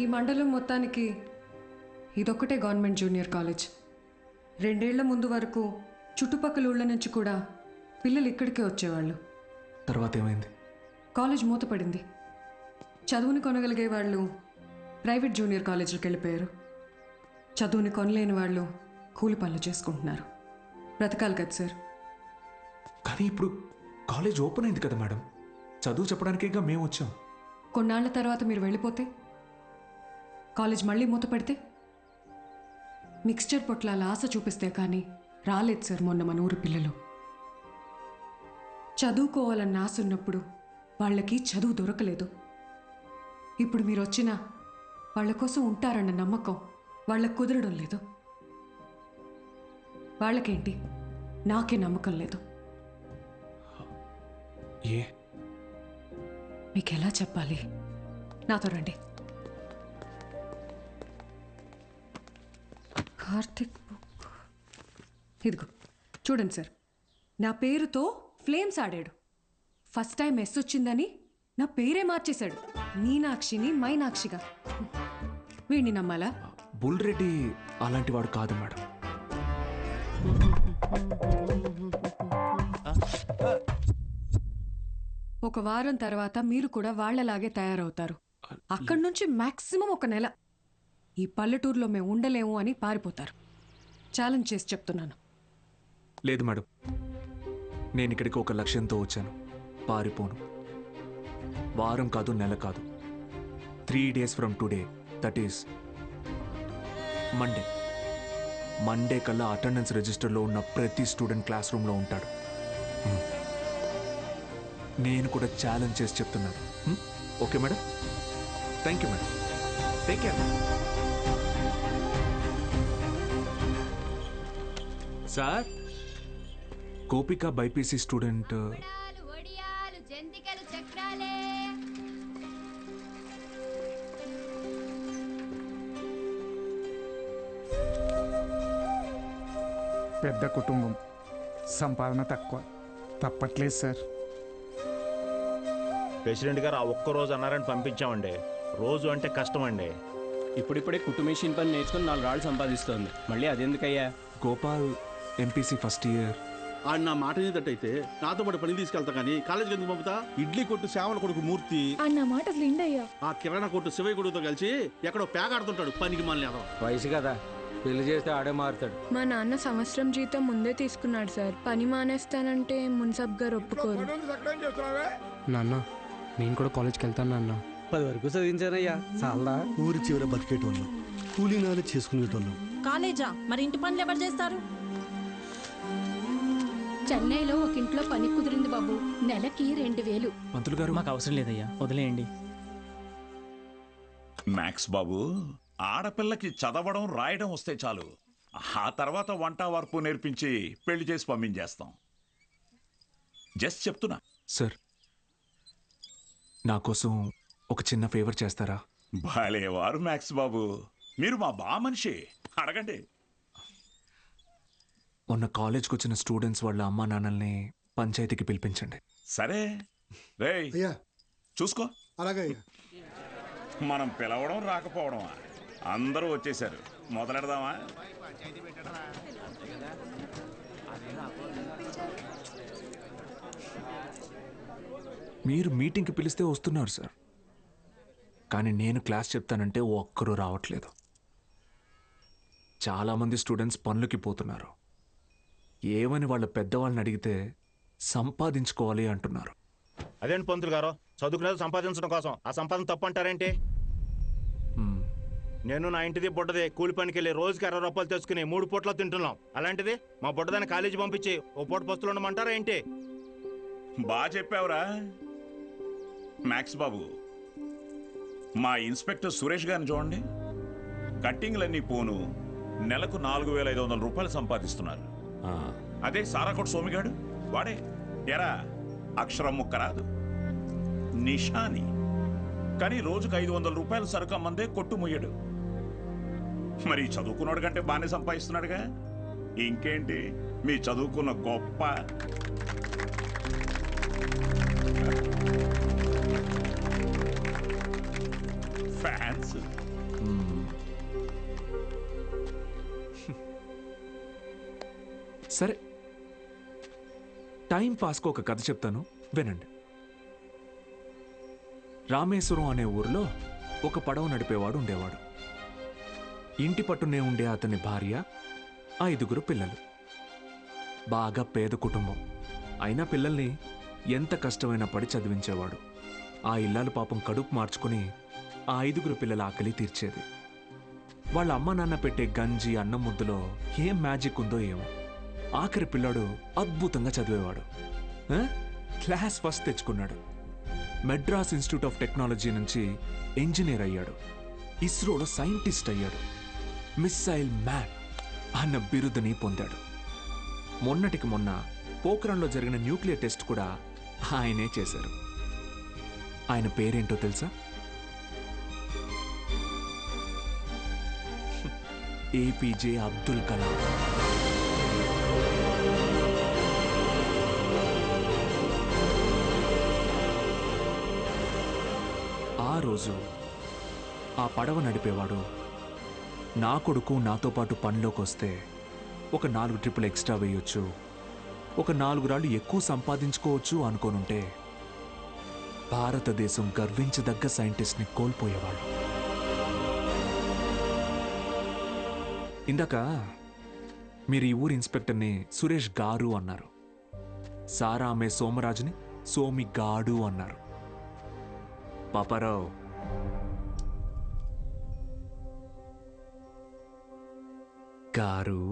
ఈ మండలం మొత్తానికి ఇదొక్కటే గవర్నమెంట్ జూనియర్ కాలేజ్. 2 ఏళ్ల ముందు వరకు చుట్టుపక్కల ఊళ్ళ నుంచి కూడా పిల్లలు ఇక్కడికే వచ్చేవాళ్ళు. తర్వాత ఏమైంది? కాలేజ్ మూతపడింది. చదువుని కొనగలిగే వాళ్ళు ప్రైవేట్ జూనియర్ కాలేజీలకు వెళ్ళిపోయారు. చదువుని కొనలేని వాళ్ళు కూలి పనులు చేసుకుంటున్నారు. బ్రతకాలి కదా సార్. కానీ ఇప్పుడు కాలేజ్ ఓపెన్ అయింది కదా మేడం, చదువు చెప్పడానికేగా మేము వచ్చాం. కొన్నాళ్ల తర్వాత మీరు వెళ్ళిపోతే కాలేజ్ మళ్ళీ మూతపడితే మిక్స్చర్ పొట్లాల ఆశ చూపిస్తే కానీ రాలేదు సార్ మొన్న మన ఊరు పిల్లలు. చదువుకోవాలన్న ఆశ ఉన్నప్పుడు వాళ్ళకి చదువు దొరకలేదు. ఇప్పుడు మీరు వచ్చినా వాళ్ళ కోసం ఉంటారన్న నమ్మకం వాళ్ళకు కుదరడం లేదు. వాళ్ళకేంటి, నాకే నమ్మకం లేదు. ఏ మీకు ఎలా చెప్పాలి? నాతో రండి. కార్తిక్ బుక్ ఇదిగో చూడండి సార్. నా పేరుతో ఫ్లేమ్స్ ఆడాడు. ఫస్ట్ టైం ఎస్ వచ్చిందని నా పేరే మార్చేశాడు. మీనాక్షిని మైనాక్షిగా. వీడిని నమ్మాలా? బుల్రెడ్డి అలాంటి వాడు కాదు మేడం. ఒక వారం తర్వాత మీరు కూడా వాళ్లలాగే తయారవుతారు. అక్కడి నుంచి మాక్సిమం 1 నెల ఈ పల్లెటూరులో మేము ఉండలేము అని పారిపోతారు. ఛాలెంజ్ చేసి చెప్తున్నాను. లేదు మేడం, నేను ఇక్కడికి ఒక లక్ష్యంతో వచ్చాను. పారిపోను. వారం కాదు, నెల కాదు, 3 days from today, that is Monday కల్లా అటెండెన్స్ రిజిస్టర్లో ఉన్న ప్రతి స్టూడెంట్ క్లాస్ రూమ్లో ఉంటాడు. నేను కూడా ఛాలెంజ్ చేసి చెప్తున్నాను. Okay madam? Thank you madam. Take care. Sir, Gopika BiPC student. పెద్ద కుటుంబం, సంపాదన తక్కువ, తప్పట్లేదు సార్. ప్రెసిడెంట్ గారు ఆ ఒక్కరోజు అన్నారని పంపించామండి. రోజు అంటే కష్టం అండి. ఇప్పుడిప్పుడే కుట్టు మెషిన్ పని నేర్చుకుని 4 రాళ్ళు సంపాదిస్తోంది. మళ్ళీ అదెందుకయ్యా? Gopal MPC first year. ఆడు నా మాట ఏదట్టయితే నాతో పాటు పని తీసుకెళ్తా కానీ కాలేజీకి ఎందుకు పంపుతా? ఇడ్లీ కొట్టు శ్యామల కొడుకు మూర్తి, అన్న మాట అసలు ఇండయ్యా. ఆ కిరాణా కొట్టు శివయ్య కొడుకుతో కలిసి ఎక్కడో పేకాడుతుంటాడు. పనికి మళ్ళీ వయసు కదా, పెళ్లి చేస్తే ఆడే మారుతాడు. మా నాన్న సంవత్సరం జీతం ముందే తీసుకున్నాడు సార్. పని మానేస్తానంటే మున్సబ్ గారు ఒప్పుకోరు. నాన్న, నేను కూడా కాలేజ్కి వెళ్తాను నాన్న. 10 వరకు చదివించానయ్యా. చాలా ఊరి చివర బతికేటోళ్ళం, కూలీనాలు చేసుకునేటోళ్ళం. కాలేజా? మరి ఇంటి పనులు ఎవరు చేస్తారు? చెన్నైలో ఒక ఇంట్లో పని కుదిరింది బాబు, నెలకి 2000. మంత్రులు గారు, మాకు అవసరం లేదయ్యా, వదిలేయండి. మ్యాక్స్ బాబు, ఆడపిల్లకి చదవడం రాయడం వస్తే చాలు, ఆ తర్వాత వంట వార్పు నేర్పించి పెళ్లి చేసి పంపించేస్తాం. జస్ట్ చెప్తున్నా. సార్, నా కోసం ఒక చిన్న ఫేవర్ చేస్తారా? భలేవారు మ్యాక్స్ బాబు, మీరు మా బా మనిషి, అడగండి. మొన్న కాలేజ్కి వచ్చిన స్టూడెంట్స్ వాళ్ళ అమ్మా నాన్నల్ని పంచాయతీకి పిలిపించండి. సరే రేయ్ చూసుకో. అలాగే. మనం పిలవడం రాకపోవడమా, అందరూ వచ్చేసారు. మొదలెడదామా? మీరు మీటింగ్కి పిలిస్తే వస్తున్నారు సార్, కానీ నేను క్లాస్ చెప్తానంటే ఒక్కరూ రావట్లేదు. చాలామంది స్టూడెంట్స్ పనులకి పోతున్నారు. ఏమని వాళ్ళ పెద్దవాళ్ళని అడిగితే సంపాదించుకోవాలి అంటున్నారు. అదేంటి పంతులు గారు, చదువుకునేది సంపాదించడం కోసం, ఆ సంపాదన తప్పు అంటారేంటి? నేను నా ఇంటిది బుడ్డది కూలి పనికి వెళ్ళి రోజుకి 60 రూపాయలు తెచ్చుకుని 3 పూట్ల తింటున్నాం. అలాంటిది మా బుడ్డదాన్ని కాలేజీ పంపించి ఓ పూట పస్తులు ఉండమంటారా ఏంటి? బాగా చెప్పావురా మ్యాక్స్ బాబు. మా ఇన్స్పెక్టర్ సురేష్ గారిని చూడండి, కట్టింగ్లన్నీ పోను నెలకు 4,500 రూపాయలు సంపాదిస్తున్నారు. అదే సారాకోట్ సోమిగాడు, వాడే ఎరా అక్షరం ముక్క రాదు, నిషాని, కానీ రోజుకు 500 రూపాయలు సరుకు అమ్మందే కొట్టు ముయ్యడు. మరి చదువుకున్నాడు కంటే బాగానే సంపాదిస్తున్నాడుగా. ఇంకేంటి మీ చదువుకున్న గొప్ప. ఫ్యాన్స్. సరే, టైం పాస్కు ఒక కథ చెప్తాను, వినండి. రామేశ్వరం అనే ఊరిలో ఒక పడవ నడిపేవాడు ఉండేవాడు. ఇంటి పట్టునే ఉండే అతని భార్య, 5 పిల్లలు. బాగా పేద కుటుంబం అయినా పిల్లల్ని ఎంత కష్టమైనా పడి చదివించేవాడు. ఆ ఇల్లాలు పాపం కడుపు మార్చుకుని ఆ 5 పిల్లల ఆకలి తీర్చేది. వాళ్ళ అమ్మ నాన్న పెట్టే గంజి అన్నం ముద్దులో ఏం మ్యాజిక్ ఉందో ఏమో, ఆఖరి పిల్లాడు అద్భుతంగా చదివేవాడు. క్లాస్ ఫస్ట్ తెచ్చుకున్నాడు. మెడ్రాస్ ఇన్స్టిట్యూట్ ఆఫ్ టెక్నాలజీ నుంచి ఇంజనీర్ అయ్యాడు. ఇస్రోలో సైంటిస్ట్ అయ్యాడు. మిస్సైల్ మ్యాన్ అన్న బిరుదుని పొందాడు. మొన్నటికి మొన్న పోఖ్రాన్లో జరిగిన న్యూక్లియర్ టెస్ట్ కూడా ఆయనే చేశారు. ఆయన పేరేంటో తెలుసా? ఏపీజే అబ్దుల్ కలాం. ఆ రోజు ఆ పడవ నడిపేవాడు, నా కొడుకు నాతో పాటు పనిలోకి వస్తే ఒక 4 ట్రిప్పులు ఎక్స్ట్రా వేయొచ్చు, ఒక 4 రాళ్ళు ఎక్కువ సంపాదించుకోవచ్చు అనుకోనుంటే భారతదేశం గర్వించదగ్గ సైంటిస్ట్ని కోల్పోయేవాళ్ళు. ఇందాక మీరు ఈ ఊరి ఇన్స్పెక్టర్ని సురేష్ గారు అన్నారు. సారా అమ్మే సోమరాజుని సోమి గాడు అన్నారు. పాపారావు, గారు,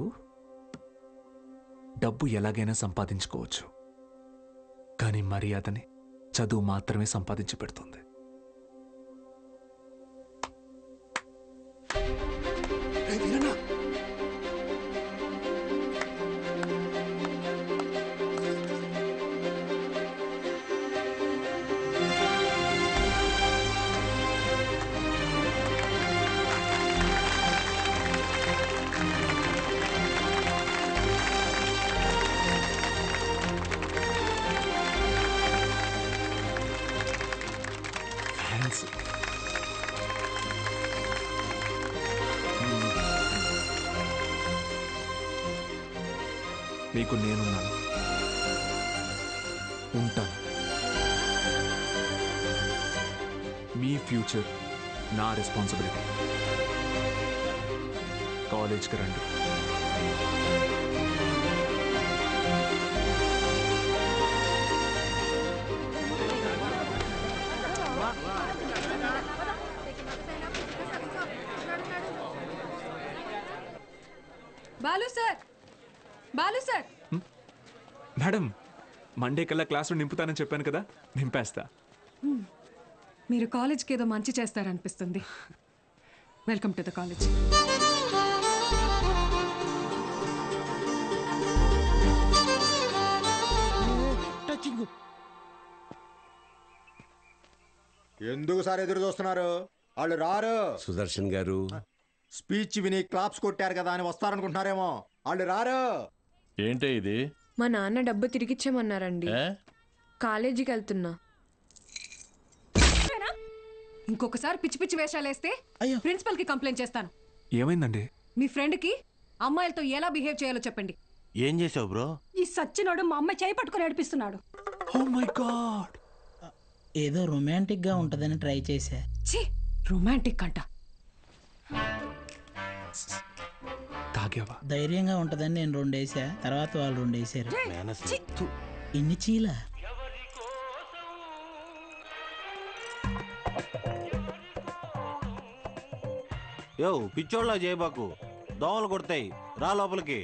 డబ్బు ఎలాగైనా సంపాదించుకోవచ్చు, కానీ మర్యాదని చదువు మాత్రమే సంపాదించి పెడుతుంది. మీకు నేనున్నాను, ఉంటాను. మీ ఫ్యూచర్ నా రెస్పాన్సిబిలిటీ. కాలేజ్కి రండి. Balu sir, Balu sir. Madam, Monday కల్లా క్లాసులో నింపుతానని చెప్పాను కదా, నింపేస్తా. మీరు కాలేజ్కి ఏదో మంచి చేస్తారనిపిస్తుంది. Welcome to the college. ఎందుకు సార్ ఎదురు చూస్తున్నారు? వాళ్ళు రారు. సుదర్శన్ గారు స్పీచ్ విని క్లాప్స్ కొట్టారు కదా అని వస్తారనుకుంటున్నారేమో. వాళ్ళు రారు. ఏంటే ఇది? మా నాన్న డబ్బు తిరిగిచ్చామన్నారండి. కాలేజీకి వెళ్తున్నా. ఇంకొకసారి పిచ్చి పిచ్చి వేషాలు వేస్తే ప్రిన్సిపల్ కి కంప్లైంట్ చేస్తాను. ఏమైందండి? మీ ఫ్రెండ్ కి అమ్మాయిలతో ఎలా బిహేవ్ చేయాలో చెప్పండి. ఏం చేసావు బ్రో? ఈ సచ్చినోడు మా అమ్మాయి చేయి పట్టుకుని నడిపిస్తున్నాడు. Oh my god. ఏదో రొమాంటిక్ గా ఉంటదని ట్రై చేశా. ఛీ, రొమాంటిక్ అంట. తాగావా? ధైర్యంగా ఉంటదని నేను 2 వేసా, తర్వాత వాళ్ళు 2 వేసారు. ఇన్ని చీల యో పిచ్చోళ్ళ చేయబాకు, దోమలు కొడతాయి, రా లోపలికి.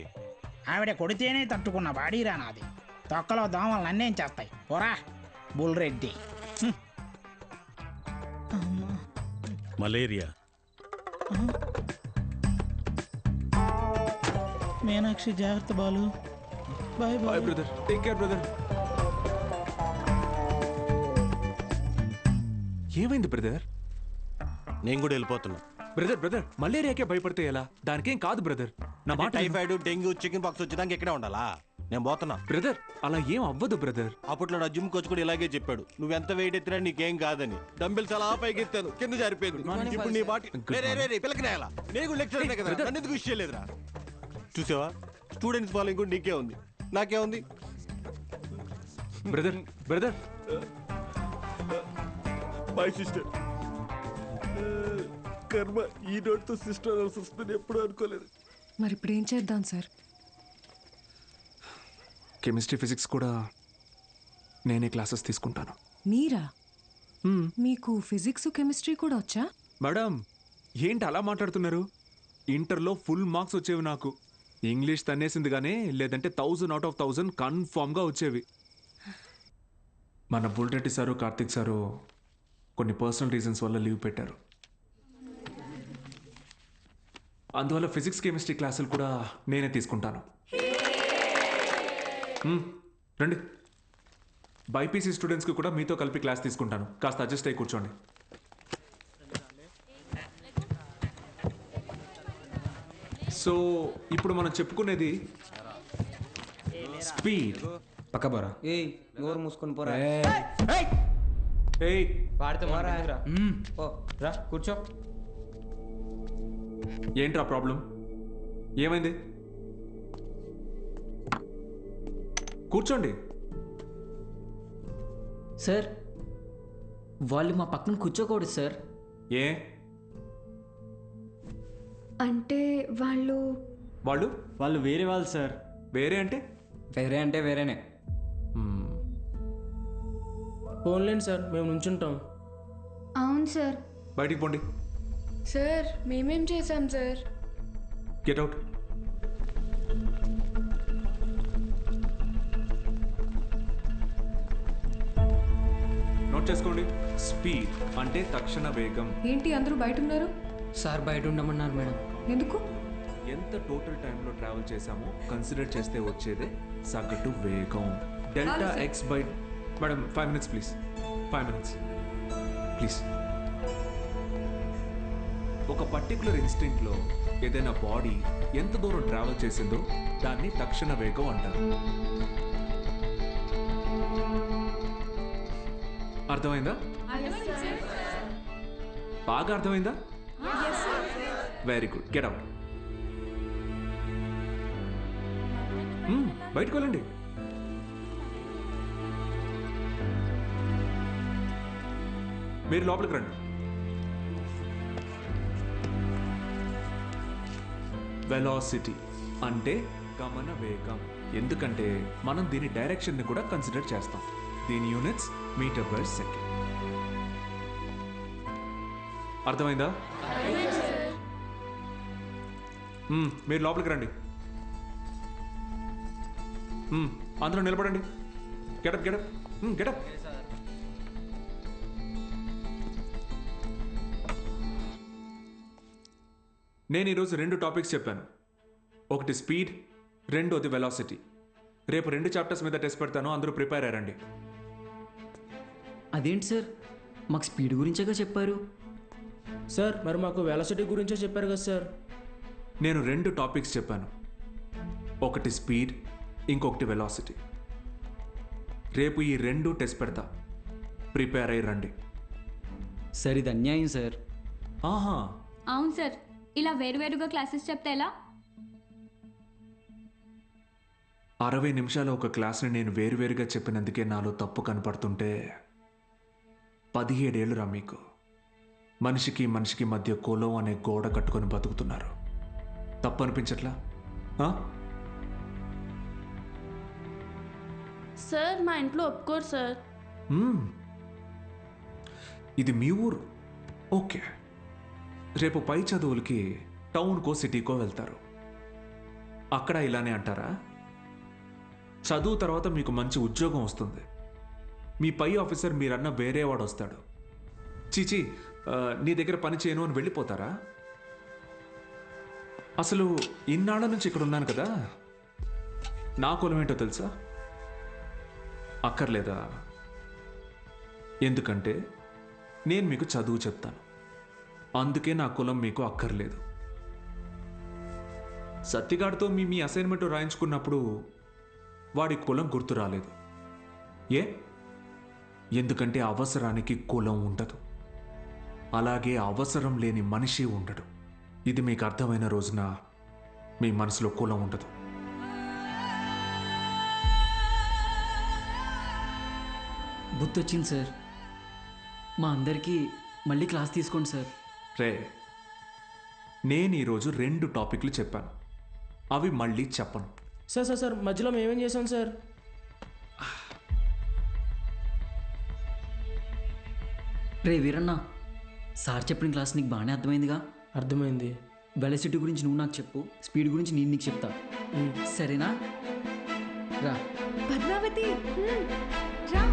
ఆవిడ కొడితేనే తట్టుకున్న బాడీరా నాది. తొక్కలో దోమలు నన్నేం చేస్తాయి. పోరా బుల్రెడ్డి. మలేరియా. మీనాక్షి జాగ్రత్త Balu. Bye bye brother. Take care brother. ఏమైంది బ్రదర్? నేను కూడా వెళ్ళిపోతున్నా. బ్రదర్ మలేరియాకే భయపడితే ఎలా? దానికేం కాదు బ్రదర్. నా మాట. టైఫాయిడ్, డెంగ్యూ, చికెన్ పాక్స్ వచ్చేదానికి ఇక్కడే ఉండాలా? నేను పోతున్నా బ్రదర్. అలా ఏం అవ్వదు బ్రదర్. అప్పట్లో నా జిమ్ కోచ్ కూడా ఇలాగే చెప్పాడు, నువ్వెంత వెయిట్ ఎత్తినా నీకేం కాదని. డంబెల్స్ అలా పైకి ఎత్తాను, కింద జారిపోయింది. ఇప్పుడు నీ బాటి పిల్లకినేయాలా? నేను కూడా లెక్చర్ కదా, నన్ను ఎందుకు విషయం లేదురా? చూసావా, స్టూడెంట్స్ ఫాలోయింగ్ కూడా నీకే ఉంది, నాకే ఉంది. Brother my sister. కర్మ ఈ నోట్తో సిస్టర్ వస్తుంది ఎప్పుడు అనుకోలేదు. మరి ఇప్పుడు ఏం చేద్దాం సార్? కెమిస్ట్రీ ఫిజిక్స్ కూడా నేనే క్లాసెస్ తీసుకుంటాను. మీరా? మీకు ఫిజిక్స్ కెమిస్ట్రీ కూడా వచ్చా? మేడం ఏంటి అలా మాట్లాడుతున్నారు? ఇంటర్లో ఫుల్ మార్క్స్ వచ్చేవి నాకు. ఇంగ్లీష్ తన్నేసింది కానీ లేదంటే 1000 out of 1000 కన్ఫామ్గా వచ్చేవి. మన బుల్రెడ్డి సారు, కార్తిక్ సారు కొన్ని పర్సనల్ రీజన్స్ వల్ల లీవ్ పెట్టారు. అందువల్ల ఫిజిక్స్ కెమిస్ట్రీ క్లాసులు కూడా నేనే తీసుకుంటాను. రండి. బైపీసీ స్టూడెంట్స్కి కూడా మీతో కలిపి క్లాస్ తీసుకుంటాను. కాస్త అడ్జస్ట్ అయ్యి కూర్చోండి. సో ఇప్పుడు మనం చెప్పుకునేది స్పీడ్. పక్క పోరా. ఏయ్ నోరు మూసుకొని పోరా. ఏయ్ పాడితే మారా. ఓ రా కూర్చో. ఏంట్రా ప్రాబ్లం? ఏమైంది? కూర్చోండి. సార్ వాళ్ళు మా పక్కన కూర్చోకూడదు సార్. ఏ అంటే వాళ్ళు వాళ్ళు వేరే వాళ్ళు సార్. వేరే అంటే? వేరే అంటే వేరేనే. ఫోన్లేండి సార్, మేము నుంచుంటాం. అవును సార్. బయటికి పోండి. సార్ మేమేం చేశాం సార్? Get out. నోట్ చేసుకోండి. స్పీడ్ అంటే తక్షణ వేగం. ఏంటి అందరూ బయట ఉన్నారు? సార్ బయట ఉండమన్నారు మేడం. ఎందుకు? ఎంత టోటల్ టైంలో ట్రావెల్ చేశామో కన్సిడర్ చేస్తే వచ్చేదే సగటు వేగం. Delta X by. Madam 5 minutes please. 5 minutes please. ఒక పర్టికులర్ ఇన్స్టింక్ట్లో ఏదైనా బాడీ ఎంత దూరం ట్రావెల్ చేసిందో దాన్ని తక్షణ వేగం అంటారు. అర్థమైందా? బాగా అర్థమైందా? Very good. Get out. బయటకు వెళ్ళండి. మీరు లోపలికి రండి. వెలాసిటీ అంటే గమన వేగం. ఎందుకంటే మనం దీని డైరెక్షన్ని కూడా కన్సిడర్ చేస్తాం. దీని యూనిట్స్ మీటర్ పర్ సెకండ్. అర్థమైందా? మీరు లోపలికి రండి. అందరూ నిలబడండి. Get up get up get up. నేను ఈరోజు 2 టాపిక్స్ చెప్పాను. ఒకటి స్పీడ్, రెండోది వెలాసిటీ. రేపు 2 చాప్టర్స్ మీద టెస్ట్ పెడతాను, అందరూ ప్రిపేర్ అయ్యారండి. అదేంటి సార్, మాకు స్పీడ్ గురించేగా చెప్పారు. సార్ మరి మాకు వెలాసిటీ గురించే చెప్పారు కదా సార్. నేను 2 టాపిక్స్ చెప్పాను, ఒకటి స్పీడ్, ఇంకొకటి వెలాసిటీ. రేపు ఈ 2 టెస్ట్ పెడతా, ప్రిపేర్ అయ్యి రండి. సార్ ఇది అన్యాయం సార్. ఆహా, అవును సార్, ఇలా వేరువేరుగా క్లాసెస్ చెప్తే ఎలా? 60 నిమిషాల ఒక క్లాస్ని నేను వేరువేరుగా చెప్పినందుకే నాలో తప్పు కనపడుతుంటే 17 ఏళ్ళు రా మీకు. మనిషికి మనిషికి మధ్య కులం అనే గోడ కట్టుకొని బతుకుతున్నారు. తప్పు అనిపించట్లా? సార్ మా ఇంట్లో ఒప్పుకోరు సార్. ఇది మీ ఊరు, ఓకే. రేపు పై చదువులకి టౌన్కో సిటీకో వెళ్తారు. అక్కడ ఇలానే అంటారా? చదువు తర్వాత మీకు మంచి ఉద్యోగం వస్తుంది, మీ పై ఆఫీసర్ మీరన్న వేరేవాడు వస్తాడు. చీచి నీ దగ్గర పని చేయను అని వెళ్ళిపోతారా? అసలు ఇన్నాళ్ళ నుంచి ఇక్కడ ఉన్నాను కదా, నా కులం ఏంటో తెలుసా? అక్కర్లేదా? ఎందుకంటే నేను మీకు చదువు చెప్తాను, అందుకే నా కులం మీకు అక్కర్లేదు. సత్తిగాడితో మీ అసైన్మెంట్ రాయించుకున్నప్పుడు వాడి కులం గుర్తు రాలేదు. ఎందుకంటే అవసరానికి కులం ఉండదు, అలాగే అవసరం లేని మనిషి ఉండడు. ఇది మీకు అర్థమైన రోజున మీ మనసులో కులం ఉండదు. గుర్తొచ్చింది సార్, మా అందరికీ మళ్ళీ క్లాస్ తీసుకోండి సార్. రే, నేను ఈరోజు 2 టాపిక్లు చెప్పాను, అవి మళ్ళీ చెప్పను. సార్ సార్ సార్ మధ్యలో మేమేం చేసాం సార్? రే వీరన్న, సార్ చెప్పిన క్లాస్ నీకు బాగానే అర్థమైందిగా? అర్థమైంది. వెలాసిటీ గురించి నువ్వు నాకు చెప్పు, స్పీడ్ గురించి నేను నీకు చెప్తా, సరేనా? రా పద్మావతి, రా.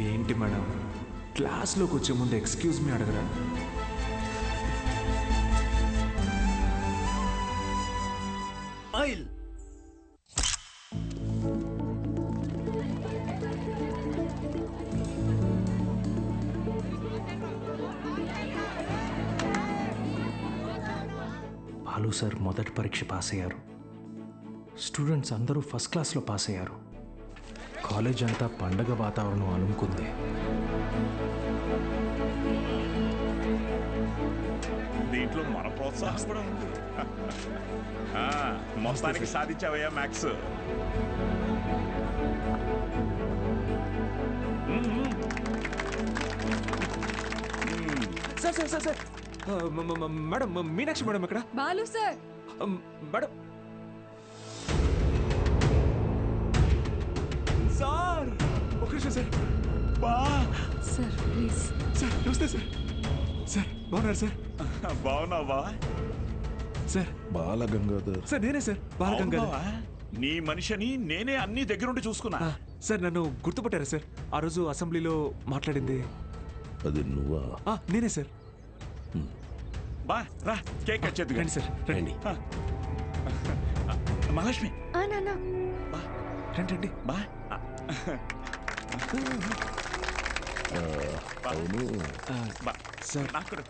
ఏంటి మేడం, క్లాస్లోకి వచ్చే ముందు ఎక్స్క్యూజ్ మీ అడగరా? ఆయిల్ బాలు సార్ మొదటి పరీక్ష పాస్ అయ్యారు, స్టూడెంట్స్ అందరూ ఫస్ట్ క్లాస్లో పాస్ అయ్యారు. కాలేజ్ అంతా పండగ వాతావరణం అనుకుంది. దీంట్లో మన ప్రోత్సాహం కూడా ఉంది. మొత్తానికి సాధించావయ్యా maths. Sir sir sir sir madam, Meenakshi madam ఎక్కడ? బాలు సార్. మేడం సార్, ఒక నిమిషం సార్. Sir please. సార్ నమస్తే సార్. సార్ బాగున్నారు సార్? బాగున్నావా సార్? బాలగంగాధర్ సార్ నేనే సార్, బాలగంగాధర్. నీ మనిషిని నేనే అన్ని దగ్గరుండి చూసుకున్నా. సార్ నన్ను గుర్తుపట్టారా సార్? ఆ రోజు అసెంబ్లీలో మాట్లాడింది అది నువ్వా? నేనే సార్. బా రా, కేక్ కట్ చేద్దు. రండి సార్, రండి. మహాలక్ష్మి నాన్న రండి రండి. బా అవును సార్, నాకు కూడా.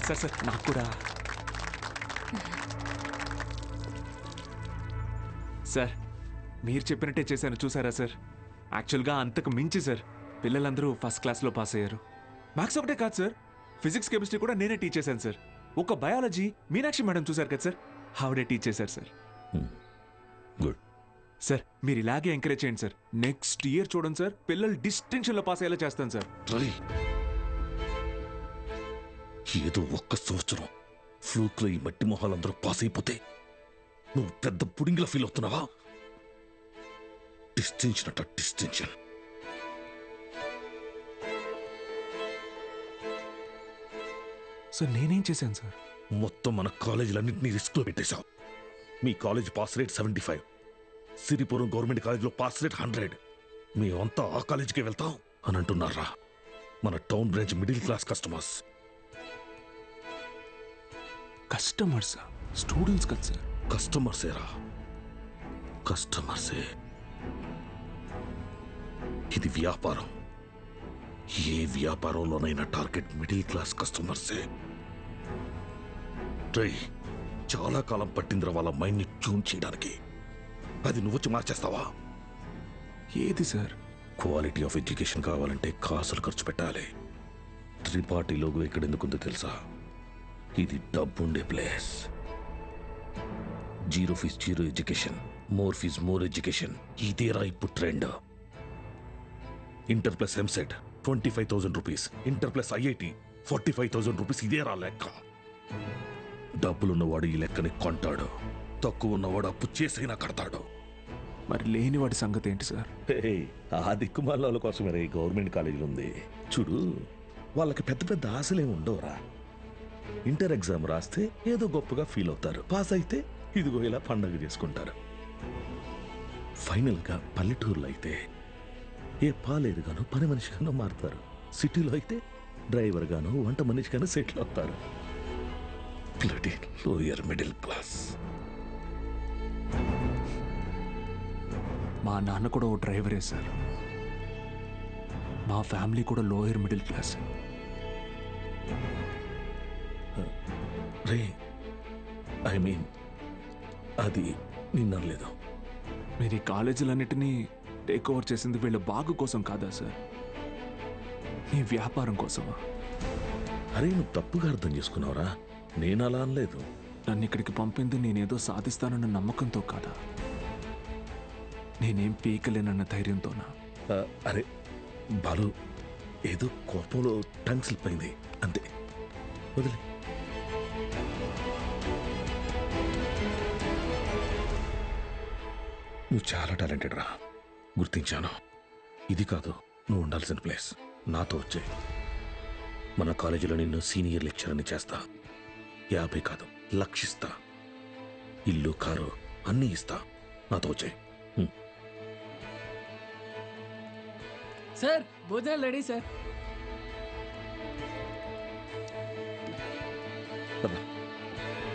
సార్ సార్ నాకు కూడా. సార్ మీరు చెప్పినట్టే చేశాను, చూసారా సార్? యాక్చువల్గా అంతకు మించి సార్, పిల్లలందరూ ఫస్ట్ క్లాస్లో పాస్ అయ్యారు. మ్యాథ్స్ ఒకటే కాదు సార్, ఫిజిక్స్ కెమిస్ట్రీ కూడా నేనే టీచ్ చేశాను సార్. ఒక బయాలజీ మీనాక్షి మేడం చూశారు కదా సార్, ఆవిడే టీచ్ చేశారు సార్. గుడ్ సార్, మీరు ఇలాగే ఎంకరేజ్ చేయండి సార్. నెక్స్ట్ ఇయర్ చూడండి సార్, పిల్లలు డిస్టింక్షన్లో పాస్ అయ్యేలా చేస్తాను సార్. ఏదో ఒక్క సంవత్సరం ఫ్లూక్లో ఈ మట్టి మొహాలందరూ పాస్ అయిపోతే నువ్వు పెద్ద పుడింగిలా ఫీల్ అవుతున్నావా? డిస్టింక్షన్ అట డిస్టింక్షన్. సార్ నేనేం చేశాను సార్? మొత్తం మన కాలేజీలన్నింటినీ రిస్క్లో పెట్టేశావు. మీ college pass rate 75, Siripuram government కాలేజ్లో పాస్ రేట్ 100. మేమంతా ఆ కాలేజీకే వెళ్తాం అని అంటున్నారా? మన town branch middle class customers. Customers students కదా సార్? కస్టమర్సేరా, కస్టమర్సే. ఇది వ్యాపారం. ఏ వ్యాపారంలోనైనా టార్గెట్ మిడిల్ క్లాస్ కస్టమర్సే. చాలా కాలం పట్టిందిరా వాళ్ళ మైండ్ని ట్యూన్ చేయడానికి. అది నువ్వు వచ్చి మార్చేస్తావా? ఏది సార్? క్వాలిటీ ఆఫ్ ఎడ్యుకేషన్ కావాలంటే కాసులు ఖర్చు పెట్టాలి. త్రిపాఠి లోగో ఇక్కడ ఎందుకుందో తెలుసా? ఇది డబ్బుండే place. Zero fees zero education, more fees more education. ఇదేరా ఇప్పుడు trend. Inter plus EAMCET 25,000 rupees, inter plus IIT 45,000 rupees. ఇదేరా లెక్క. డబ్బులున్నవాడు ఈ లెక్కని కొంటాడు, తక్కువ ఉన్నవాడు అప్పు చేసైనా కడతాడు. మరి లేనివాడి సంగతి ఏంటి సార్? ఆ దిక్కుమాల కోసమే గవర్నమెంట్ కాలేజీలు ఉంది చూడు. వాళ్ళకి పెద్ద పెద్ద ఆశలేమి ఉండవురా. ఇంటర్ ఎగ్జామ్ రాస్తే ఏదో గొప్పగా ఫీల్ అవుతారు, పాస్ అయితే ఇదిగో ఇలా పండగ చేసుకుంటారు. ఫైనల్గా పల్లెటూరులో అయితే ఏ పాలేరుగానో పని మనిషిగానో మారుతారు. సిటీలో అయితే డ్రైవర్ గానో వంట మనిషిగానో సెటిల్ అవుతారు. Bloody lower middle class. మా నాన్న కూడా ఓ డ్రైవరే సార్. మా ఫ్యామిలీ కూడా lower middle class. Ray I mean అది నిన్నలేదు. మీరు ఈ కాలేజీలన్నిటినీ టేక్ ఓవర్ చేసింది వీళ్ళ బాగు కోసం కాదా సార్? మీ వ్యాపారం కోసమా? అరే నువ్వు తప్పుగా అర్థం చేసుకున్నావురా. నేను అలా అనలేదు. నన్ను ఇక్కడికి పంపింది నేనేదో సాధిస్తానన్న నమ్మకంతో కాదా, నేనేం పీకలేనన్న ధైర్యంతోనా? అరే బాలు, ఏదో కోపంలో టంగ్ స్లిప్ అయింది అంతే, వదిలే. నువ్వు చాలా టాలెంటెడ్ రా, గుర్తించాను. ఇది కాదు నువ్వు ఉండాల్సిన ప్లేస్. నాతో వచ్చే మన కాలేజీలో నిన్ను సీనియర్ లెక్చరర్ని చేస్తా. 50 కాదు, లక్షిస్తా. ఇల్లు కారు అన్నీ ఇస్తా. నాతో వచ్చే. సార్ భోజనాలు రెడీ సార్.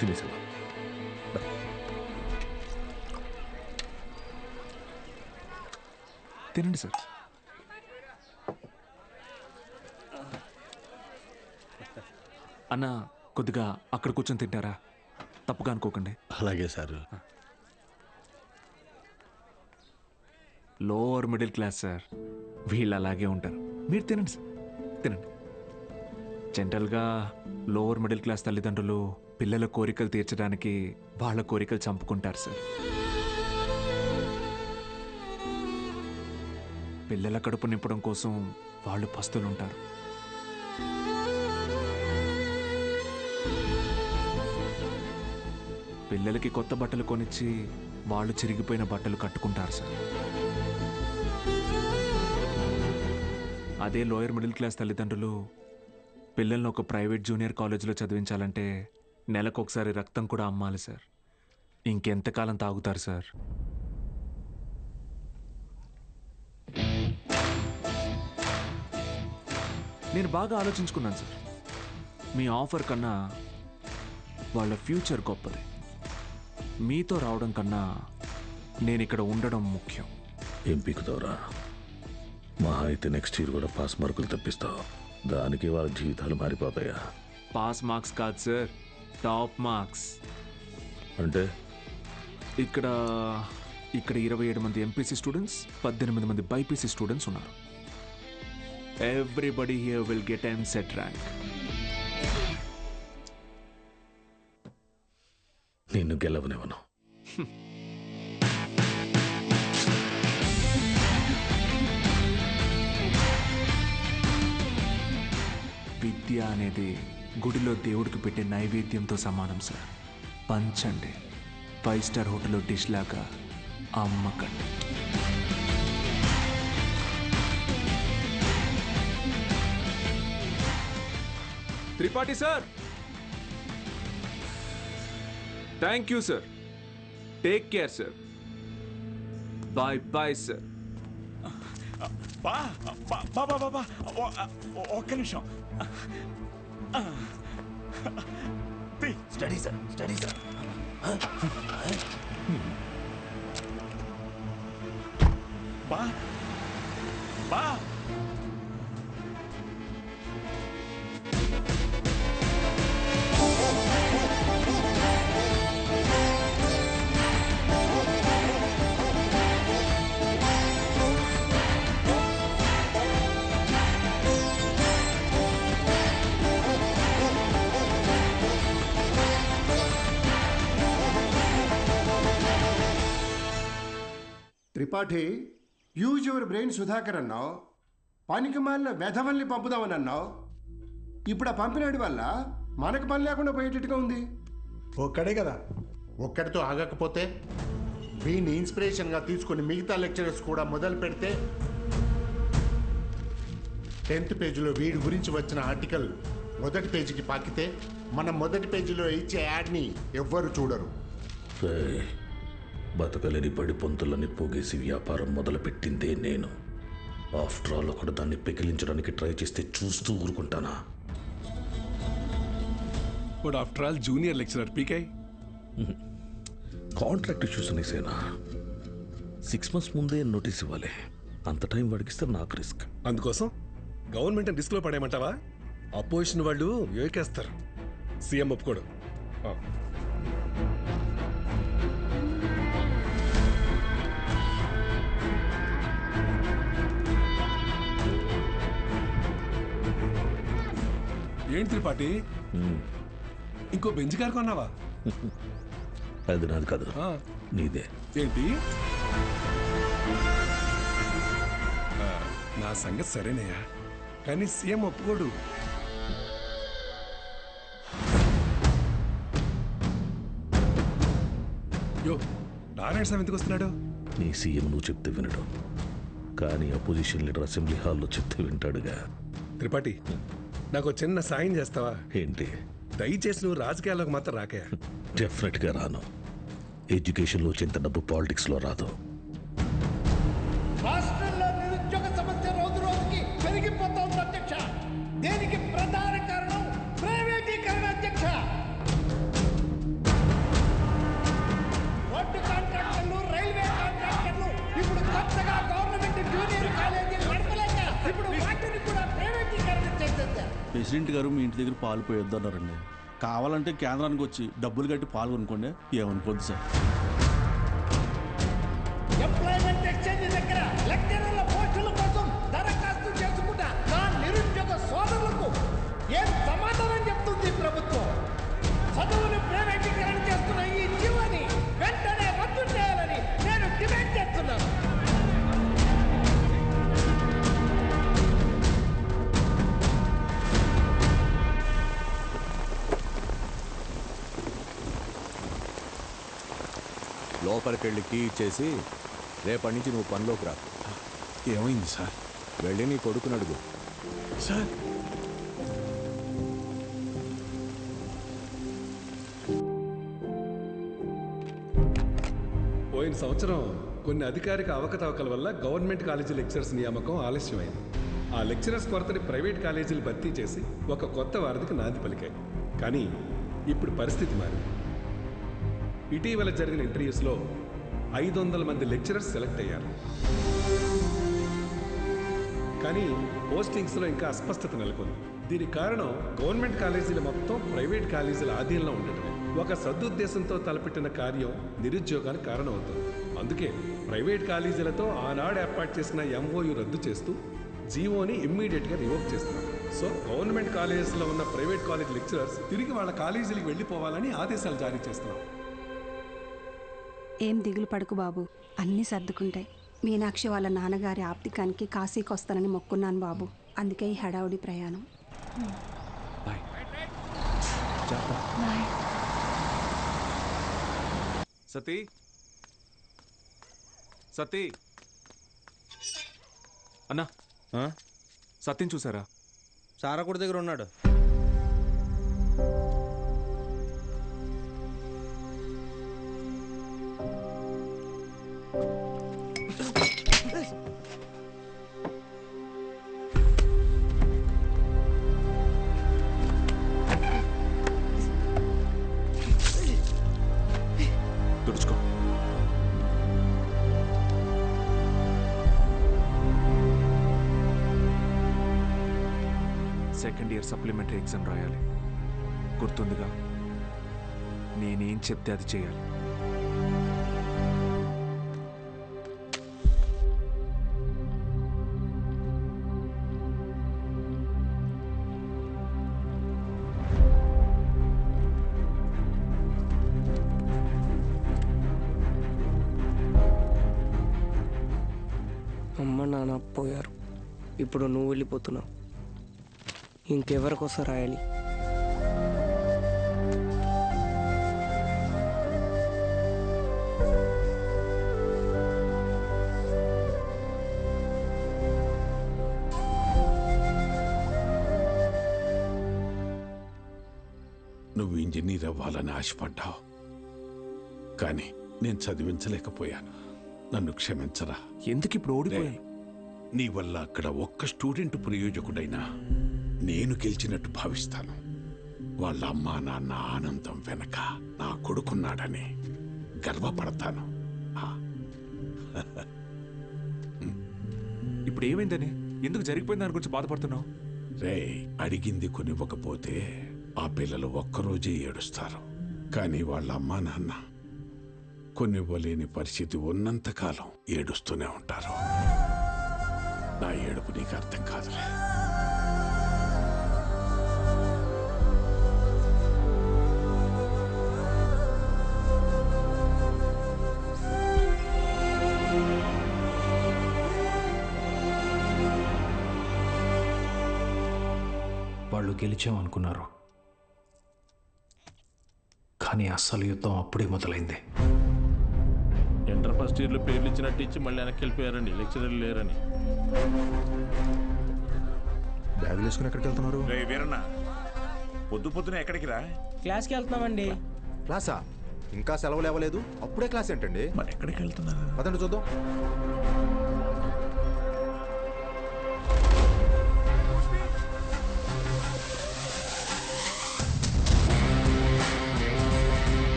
తినేసా తినండి సార్. అన్న కొద్దిగా అక్కడ కూర్చొని తింటారా? తప్పుగా అనుకోకండి. అలాగే sir. Lower middle class sir, వీళ్ళు అలాగే ఉంటారు. మీరు తినండి సార్, తినండి. జనరల్గా లోవర్ మిడిల్ క్లాస్ తల్లిదండ్రులు పిల్లల కోరికలు తీర్చడానికి వాళ్ళ కోరికలు చంపుకుంటారు సార్. పిల్లల కడుపు నింపడం కోసం వాళ్ళు పస్తులు ఉంటారు. పిల్లలకి కొత్త బట్టలు కొనిచ్చి వాళ్ళు చిరిగిపోయిన బట్టలు కట్టుకుంటారు సార్. అదే లోయర్ మిడిల్ క్లాస్ తల్లిదండ్రులు పిల్లల్ని ఒక ప్రైవేట్ జూనియర్ కాలేజీలో చదివించాలంటే నెలకొకసారి రక్తం కూడా అమ్మాలి సార్. ఇంకెంతకాలం తాగుతారు సార్? నేను బాగా ఆలోచించుకున్నాను సార్. మీ ఆఫర్ కన్నా వాళ్ళ ఫ్యూచర్ గొప్పది. మీతో రావడం కన్నా నేను ఇక్కడ ఉండడం ముఖ్యం. ఏం పీకుతావురా? మహా అయితే నెక్స్ట్ ఇయర్ కూడా పాస్ మార్కులు తప్పిస్తావు. దానికి వాళ్ళ జీవితాలు మారిపోతాయా? పాస్ మార్క్స్ కాదు సార్, టాప్ మార్క్స్. అంటే ఇక్కడ 27 మంది ఎంపీసీ స్టూడెంట్స్, 18 మంది బైపీసీ స్టూడెంట్స్ ఉన్నారు. Everybody here will get EAMCET rank. నిన్ను గెలవనివ్వను. విద్య అనేది గుడిలో దేవుడికి పెట్టే నైవేద్యంతో సమానం సార్. పంచండి, 5 స్టార్ హోటల్లో డిష్ లాగా అమ్మకండి. Tripathi sir, thank you sir. Take care sir. Bye bye sir. బా బా బా బా బా ఒక్క నిమిషం. Study sir, study sir. బా బా Tripathi, use your brain Sudhakar అన్నావు. పనికి మాలిన వెధవల్ని పంపుదామని అన్నావు. ఇప్పుడు ఆ పంపినాడి వల్ల మనకు పని లేకుండా పోయేటట్టుగా ఉంది. ఒక్కడే కదా, ఒక్కడితో ఆగకపోతే వీడిని ఇన్స్పిరేషన్గా తీసుకుని మిగతా లెక్చరర్స్ కూడా మొదలు పెడితే 10th పేజీలో వీడి గురించి వచ్చిన ఆర్టికల్ మొదటి పేజీకి పాకితే మనం మొదటి పేజీలో ఇచ్చే యాడ్ని ఎవ్వరు చూడరు. బతకలేని పడి పొంతులని పోగేసి వ్యాపారం మొదలుపెట్టిందే నేను. ఆఫ్టర్ ఆల్ ఒకడు దాన్ని పెకిలించడానికి ట్రై చేస్తే చూస్తూ ఊరుకుంటానా? But after all junior lecturer పీకే. కాంట్రాక్ట్ ఇష్యూస్ అనేసేనా 6 months ముందే నోటీస్ ఇవ్వాలి. అంత టైం వాడికిస్తే నాకు రిస్క్. అందుకోసం గవర్నమెంట్ రిస్క్లో పడేయమంటావా? అపోజిషన్ వాళ్ళు ఏకేస్తారు. సీఎం ఒప్పుకోడు. ఏంటి త్రిపాఠి, ఇంకో బెంచ్ కారు కొన్నావా? అది నాది కాదు, నీదే. ఏంటి? నా సంగతి సరేనయ్యా, కానీ సీఎం ఒప్పుకోడు. యో, నారాయణ స్వామి ఎందుకు వస్తున్నాడు? నీ సీఎం నువ్వు చెప్తే వినడు, కానీ అపోజిషన్ లీడర్ అసెంబ్లీ హాల్లో చెప్తే వింటాడుగా. త్రిపాఠి, నాకు చిన్న సాయం చేస్తావా? ఏంటి? దయచేసి నువ్వు రాజకీయాల్లోకి మాత్రం రాకయా. డెఫినెట్గా రాను. ఎడ్యుకేషన్లో వచ్చేంత డబ్బు పాలిటిక్స్లో రాదు. రాష్ట్రంలో నిరుద్యోగ సమస్య రోజు రోజుకి పెరిగిపోతోంది అధ్యక్ష. దీనికి ప్రధాన కారణం ప్రైవేటీకరణ అధ్యక్ష. రోడ్డు కాంట్రాక్టర్లు, రైల్వే కాంట్రాక్టర్లు ఇప్పుడు కొత్తగా గవర్నమెంట్ జూనియర్ కాలేజీలు నడపలేక ఇప్పుడు వాటిని కూడా ప్రైవేటీకరణ చేసేసారు. ప్రెసిడెంట్ గారు మీ ఇంటి దగ్గర పాలు పోయొద్దు అన్నారండి. కావాలంటే కేంద్రానికి వచ్చి డబ్బులు కట్టి పాలు కొనుక్కోండి, ఏమనుకోద్దు సార్. ఎంప్లాయ్మెంట్ ఎక్స్చేంజ్ దగ్గర లెక్చరర్ల పోస్టుల కోసం దరఖాస్తు చేసుకుంటా నా నిరుద్యోగ సోదరులకు ఏం సమాధానం చెప్తుంది ప్రభుత్వం? చదువును ప్రైవేటీకరణ చేస్తున్న ఈ జీవాన్ని వెంటనే రద్దు చేయాలని నేను డిమాండ్ చేస్తున్నాను. లోపలికి వెళ్ళి కీ ఇచ్చేసి రేపటి నుంచి నువ్వు పనిలోకి రా. ఏమైంది సార్? వెళ్ళి నీ కొడుకుని అడుగు. సార్, పోయిన సంవత్సరం కొన్ని అధికారిక అవకతవకల వల్ల గవర్నమెంట్ కాలేజీ లెక్చరర్స్ నియామకం ఆలస్యమైంది. ఆ లెక్చరర్స్ కొరతని ప్రైవేట్ కాలేజీలు భర్తీ చేసి ఒక కొత్త వారధికి నాంది పలికాయి. కానీ ఇప్పుడు పరిస్థితి మారింది. ఇటీవల జరిగిన ఇంటర్వ్యూస్లో 500 మంది లెక్చరర్స్ సెలెక్ట్ అయ్యారు. కానీ పోస్టింగ్స్లో ఇంకా అస్పష్టత నెలకొంది. దీనికి కారణం గవర్నమెంట్ కాలేజీలు మొత్తం ప్రైవేట్ కాలేజీల ఆధీనంలో ఉండటమే. ఒక సదుద్దేశంతో తలపెట్టిన కార్యం నిరుద్యోగానికి కారణమవుతుంది. అందుకే ప్రైవేట్ కాలేజీలతో ఆనాడు ఏర్పాటు చేసిన ఎంఓయు రద్దు చేస్తూ జీవోని ఇమ్మీడియట్గా రివోక్ చేస్తున్నారు. సో గవర్నమెంట్ కాలేజెస్లో ఉన్న ప్రైవేట్ కాలేజ్ లెక్చరర్స్ తిరిగి వాళ్ళ కాలేజీలకు వెళ్ళిపోవాలని ఆదేశాలు జారీ చేస్తున్నాం. ఏం దిగులు పడుకు బాబు, అన్నీ సర్దుకుంటాయి. మీనాక్షి వాళ్ళ నాన్నగారి ఆప్తికానికి కాశీకి వస్తానని మొక్కున్నాను బాబు, అందుకే ఈ హడావుడి ప్రయాణం. సతీ సతీ అన్నా సత్యం చూసారా? సారాకుడి దగ్గర ఉన్నాడు. తుడుచుకో. సెకండ్ ఇయర్ సప్లిమెంటరీ ఎగ్జామ్ రాయాలి. గుర్తుందిగా? నేనేం చెప్తే అది చేయాలి. అమ్మ నాన్న పోయారు, ఇప్పుడు నువ్వు వెళ్ళిపోతున్నావు. ఇంకెవరికోసం రాయాలి? నువ్వు ఇంజనీర్ అవ్వాలని ఆశపడ్డావు, కానీ నేను చదివించలేకపోయాను. నన్ను క్షమించరా. ఎందుకు ఇప్పుడు ఓడిపోయాను? నీ వల్ల అక్కడ ఒక్క స్టూడెంట్ ప్రయోజకుడైనా నేను గెలిచినట్టు భావిస్తాను. వాళ్ళ అమ్మా నాన్న ఆనందం వెనక నా కొడుకున్నాడని గర్వపడతాను. ఇప్పుడు ఏమైందని, ఎందుకు జరిగిపోయింది దాని గురించి బాధపడుతున్నావు? రే, అడిగింది కొనివ్వకపోతే ఆ పిల్లలు ఒక్కరోజే ఏడుస్తారు. కానీ వాళ్ళ అమ్మా నాన్న కొనివ్వలేని పరిస్థితి ఉన్నంతకాలం ఏడుస్తూనే ఉంటారు. నా ఏడుపు నీకు అర్థం కాదులే. వాళ్ళు గెలిచామనుకున్నారు, కానీ అస్సలు యుద్ధం అప్పుడే మొదలైంది. ఇంటర్ ఫస్ట్ ఇయర్లో పేర్లు ఇచ్చినట్టు ఇచ్చి మళ్ళీ వెనక్కి వెళ్ళిపోయారండి, లెక్చరర్లు లేరని. బ్యాగులు వేసుకుని ఎక్కడికి వెళ్తున్నారు? వీరన్న, పొద్దున ఎక్కడికి రా? క్లాస్కి వెళ్తున్నామండి. క్లాసా? ఇంకా సెలవులు ఇవ్వలేదు, అప్పుడే క్లాస్ ఏంటండి? మరి ఎక్కడికి వెళ్తున్నారు? పదండి చూద్దాం.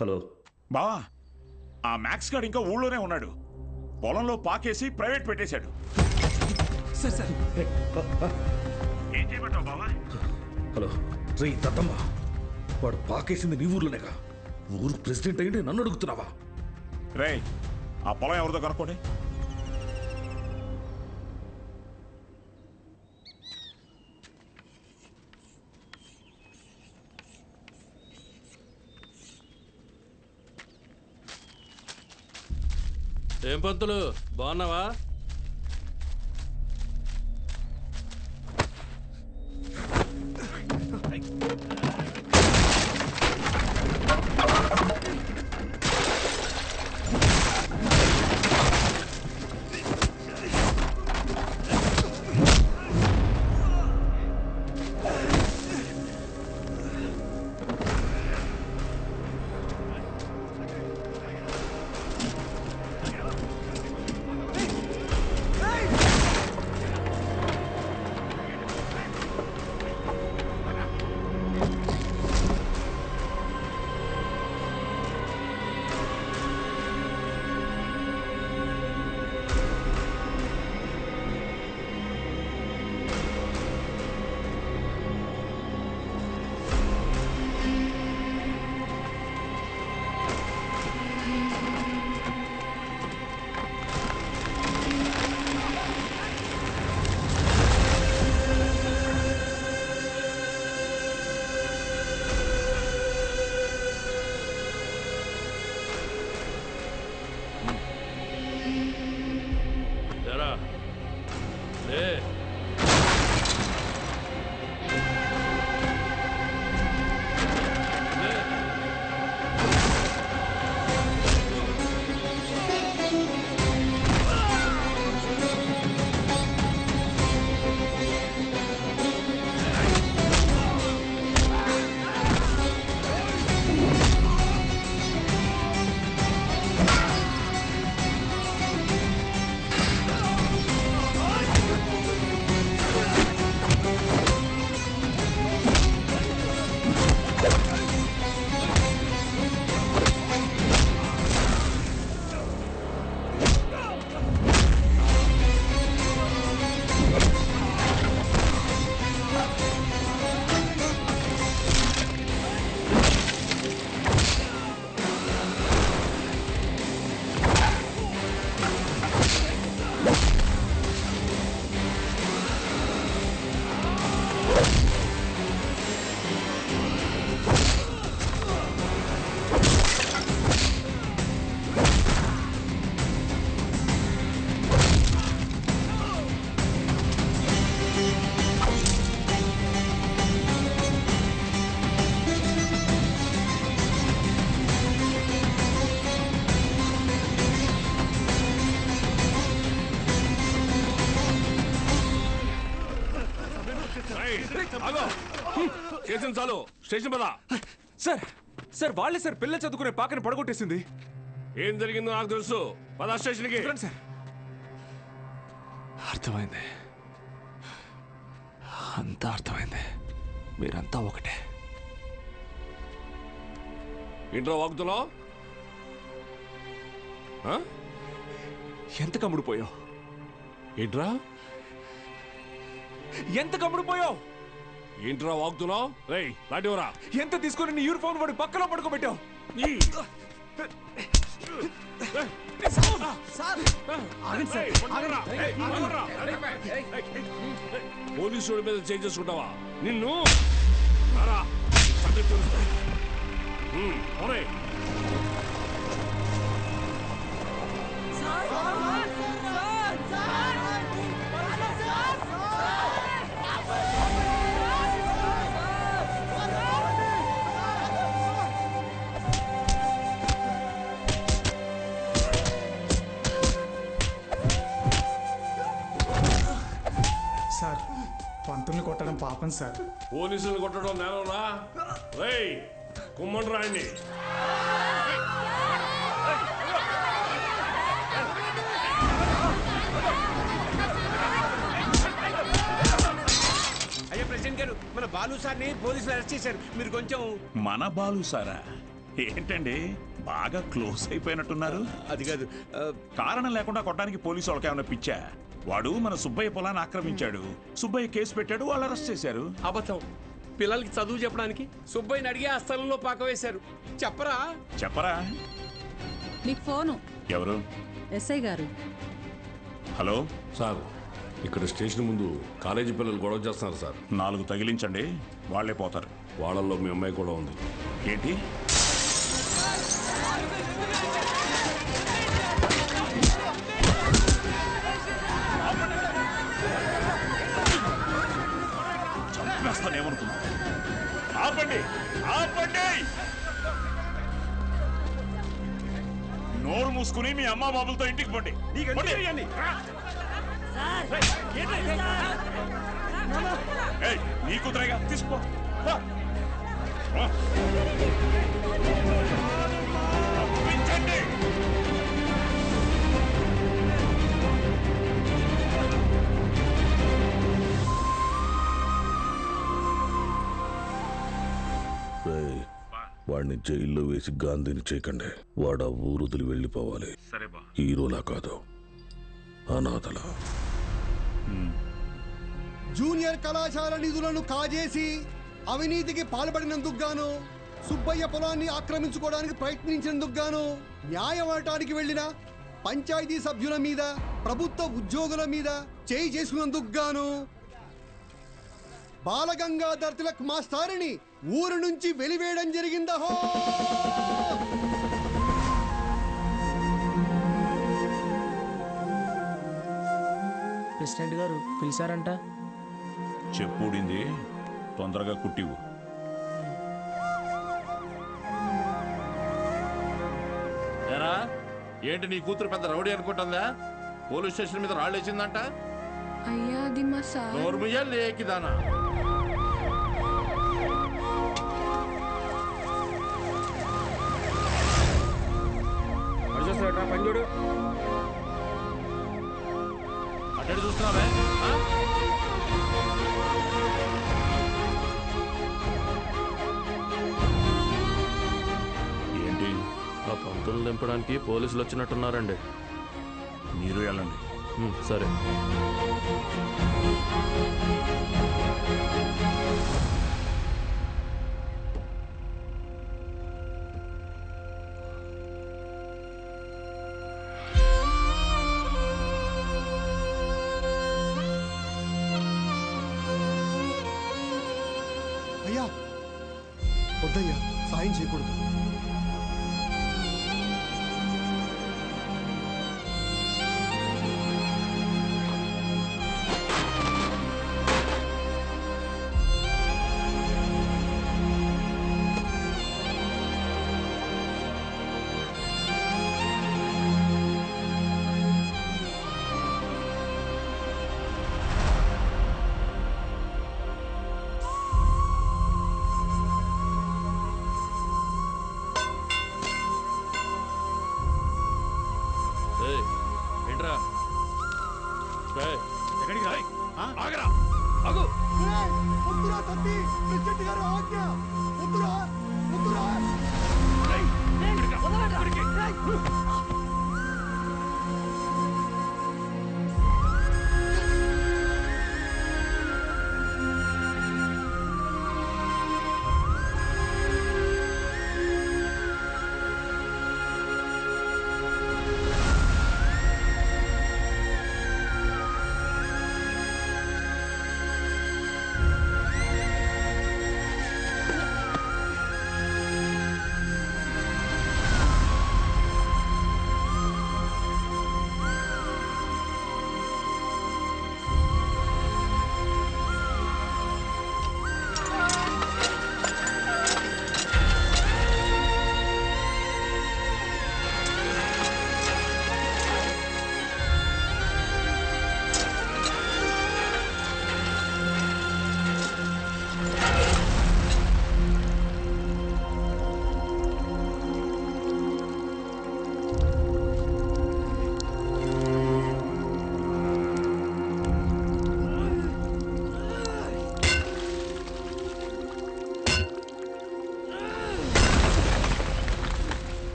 హలో బావా, ఆ మ్యాక్స్ గాడు ఇంకా ఊళ్ళోనే ఉన్నాడు. పొలంలో పాకేసి ప్రైవేట్ పెట్టేశాడు. ఏం చేయమంటావు బావా? హలో రే దత్తమ్మ, వాడు పాకేసింది నీ ఊర్లోనేగా. ఊరు ప్రెసిడెంట్ అయ్యింది, నన్ను అడుగుతున్నావా? రే, ఆ పొలం ఎవరిదో కనుక్కోండి. ఏం పంతులు, బాగున్నావా? స్టేషన్ చాలు స్టేషన్ పదా. సార్ సార్ వాళ్ళే సార్ పిల్లలు చదువుకునే పాకని పడగొట్టేసింది. ఏం జరిగిందో నాకు తెలుసు. పదా స్టేషన్కి. సార్ అర్థమైంది, అంతా అర్థమైంది. మీరంతా ఒకటే. ఇంట్లో వాగుతున్నావు? ఎంత కమ్ముడిపోయావు? ఏంట్రా ఎంత కమ్ముడిపోయావు? ఏంట్రా వాగుతున్నావు? రేయ్ లాంటివరా ఎంత తీసుకొని నీ యూనిఫామ్ వాడి పక్కన పడుకోబెట్టావు? పోలీసు మీద చేంజ్ చేసుకుంటావా? నిన్ను సార్ పంతుల్ని కొట్టడం పాపం సార్. పోలీసులు కొట్టడం నేరరా? రేయ్ కుమ్మండి రాయండి. అయ్యా ప్రెసిడెంట్ గారు, మన బాలు సార్ని పోలీసులు అరెస్ట్ చేశారు. మీరు కొంచెం. మన బాలు సారా? ఏంటండి బాగా క్లోజ్ అయిపోయినట్టున్నారు? అది కాదు, కారణం లేకుండా కొట్టడానికి పోలీసు వాళ్ళకి ఏమైనా పిచ్చా? వాడు మన సుబ్బయ్య పొలాన్ని ఆక్రమించాడు. సుబ్బయ్య కేసు పెట్టాడు, వాళ్ళు అరెస్ట్ చేశారు. అబద్ధం. పిల్లలకి చదువు చెప్పడానికి సుబ్బయ్యని అడిగి ఆ స్థలంలో పాక వేశారు. చెప్పరా? చెప్పరా? మీకు ఫోను. ఎవరు? ఎస్ఐ గారు. హలో సార్, ఇక్కడ స్టేషన్ ముందు కాలేజీ పిల్లలు గొడవ చేస్తున్నారు సార్. 4 తగిలించండి, వాళ్లే పోతారు. వాళ్ళల్లో మీ అమ్మాయి కూడా ఉంది. ఏంటి? చంపేస్తానేమనుకున్నా? ఆపండి, ఆపండి! నోరు మూసుకుని మీ అమ్మా బాబులతో ఇంటికి పండి. నీ కుదరగా తీసుకో. వాడిని జైల్లో వేసి గాంధీని చేయకండి. వాడు ఆ ఊరుదిలి వెళ్ళిపోవాలి. హీరోలా కాదు, అనాథలా. జూనియర్ కళాశాల నిధులను కాజేసి అవినీతికి పాల్పడినందుకు గాను, సుబ్బయ్య పొలాన్ని ఆక్రమించుకోవడానికి ప్రయత్నించినందుకు గాను, న్యాయం అడటానికి వెళ్లిన పంచాయతీ సభ్యుల మీద, ప్రభుత్వ ఉద్యోగుల మీద చేయి చేసుకున్నందుకు గాను బాలగంగాధర్ తిలక్ మాస్టారిని ఊరు నుంచి వెలివేయడం జరిగిందహో. ప్రెసిడెంట్ గారు పిలిచారంట. చెప్పుడింది తొందరగా కుట్టివు. ఏరా ఏంటి నీ కూతురు పెద్ద రౌడీ అనుకుంటుందా? పోలీస్ స్టేషన్ మీద రాళ్ళు వేసిందంట. అయ్యా అది మా సార్. నోర్ముయ్యా లేకిదానా? పంజోడు అడ్డు చూస్తున్నావే? ఏంటి? ఆ పంతులు దింపడానికి పోలీసులు వచ్చినట్టున్నారండి. మీరు వెళ్ళండి. సరే. అయ్యా వద్దయ్యా, సాయం చేయకూడదు. ఏంట్రా ఎక్కడికి రా? ఆగరా! ఆగు! వద్దురా తప్పి, ప్రెసిడెంట్ గారు ఆజ్ఞ! వద్దురా! వద్దురా!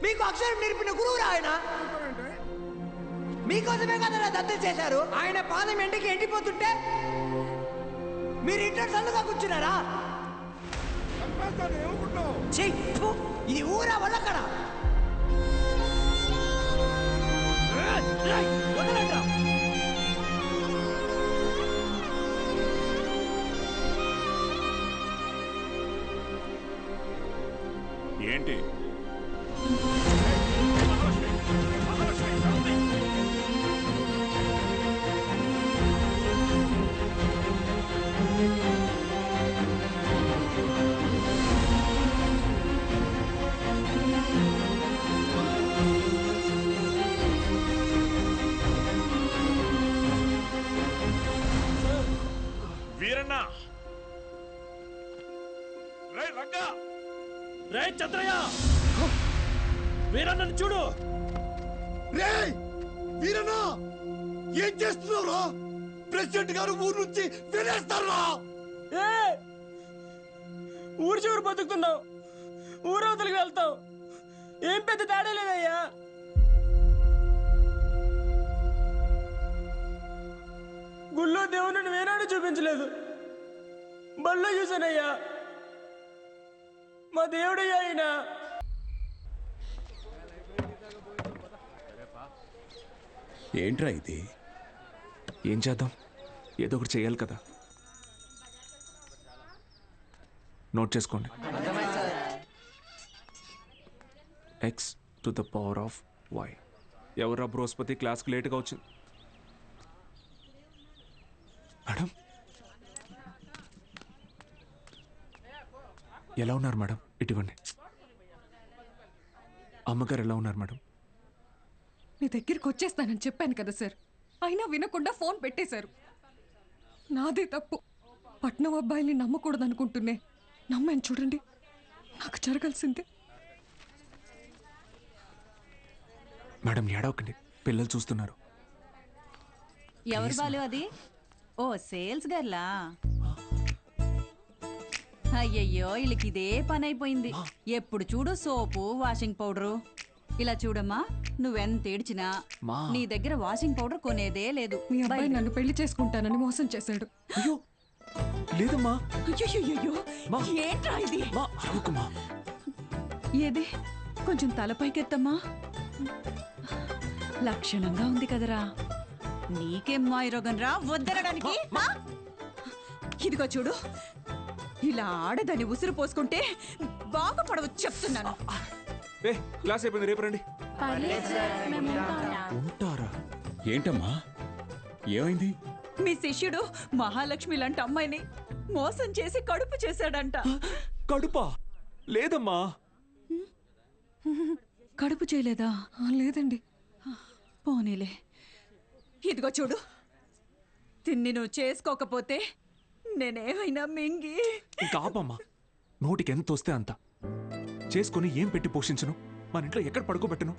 మీకు అక్షరం నేర్పిన గురువు ఆయన. మీకోసమే కదా దత్తత చేశారు. ఆయన పాదం ఎండకి ఎండిపోతుంటే మీరు ఇంటర్ సల్లుగా కూర్చున్నారా? ఇది ఊరా వల్లక్కడ. వదలండి. ఏంటి? వీరన్న రే చంద్రయ్య, వీరన్నను చూడు. రే వీరన్నా, ఏం చేస్తున్నావురా? ప్రెసిడెంట్ గారు ఊరు నుంచి వెళ్ళేస్తారా? ఊరు చివరి బతుకుతున్నావు, ఊరవతలికి వెళ్తావు. ఏం పెద్ద తేడా లేదయ్యా. గుళ్ళో దేవుని వేనాడు చూపించలేదు, బళ్ళో చూసానయ్యా. మా దేవుడయ్యా ఆయన. ఏంట్రా ఇది? ఏం చేద్దాం, ఏదో ఒకటి చేయాలి కదా. నోట్ చేసుకోండి. X to the power of y. ఎవరా బృహస్పతి క్లాస్కి లేట్గా వచ్చింది? మేడం ఎలా ఉన్నారు మేడం? ఇటువంటి అమ్మగారు ఎలా ఉన్నారు మేడం? మీ దగ్గరికి వచ్చేస్తానని చెప్పాను కదా సార్, అయినా వినకుండా ఫోన్ పెట్టేశారు. నాదే తప్పు. పట్నం అబ్బాయిని నమ్మకూడదు అనుకుంటున్నే నమ్మాను. చూడండి, నాకు జరగాల్సిందే. మేడం ఏడవకండి, పిల్లలు చూస్తున్నారు. ఎవరు బాలు అది? ఓ సేల్స్ గర్లా? అయ్యయ్యో, వీళ్ళకి ఇదే పని అయిపోయింది. ఎప్పుడు చూడు సోపు, వాషింగ్ పౌడరు. ఇలా చూడమ్మా, నువ్వెంత ఏడ్చినా నీ దగ్గర వాషింగ్ పౌడర్ కొనేదే లేదు. మీ అబ్బాయి నన్ను పెళ్లి చేసుకుంటానని మోసం చేశాడు. లేదమ్మా. అయ్యయ్యో, ఏంట్రా ఇది? ఏది కొంచెం తలపైకెత్తమ్మా. లక్షణంగా ఉంది కదరా. నీకేం మాయరోగం రా వద్దనడానికి? ఇదిగో చూడు, ఇలా ఆడదని ఉసురు పోసుకుంటే బాగుపడవచ్చు చెప్తున్నాను. క్లాస్ అయిపోయింది, రేపు రండి. ఉంటారా? ఏంటమ్మా, ఏమైంది? మీ శిష్యుడు మహాలక్ష్మి లాంటి అమ్మాయిని మోసం చేసి కడుపు చేశాడంట. కడుపా? లేదమ్మా. కడుపు చేయలేదా? లేదండి. పోనీలే. ఇదిగో చూడు, తిన్ని నువ్వు చేసుకోకపోతే నేనేమైనా మింగి. ఇంకా ఆపమ్మా. నోటికి ఎంత వస్తే అంత చేసుకుని ఏం పెట్టి పోషించను? మన ఇంట్లో ఎక్కడ పడుకోబెట్టను?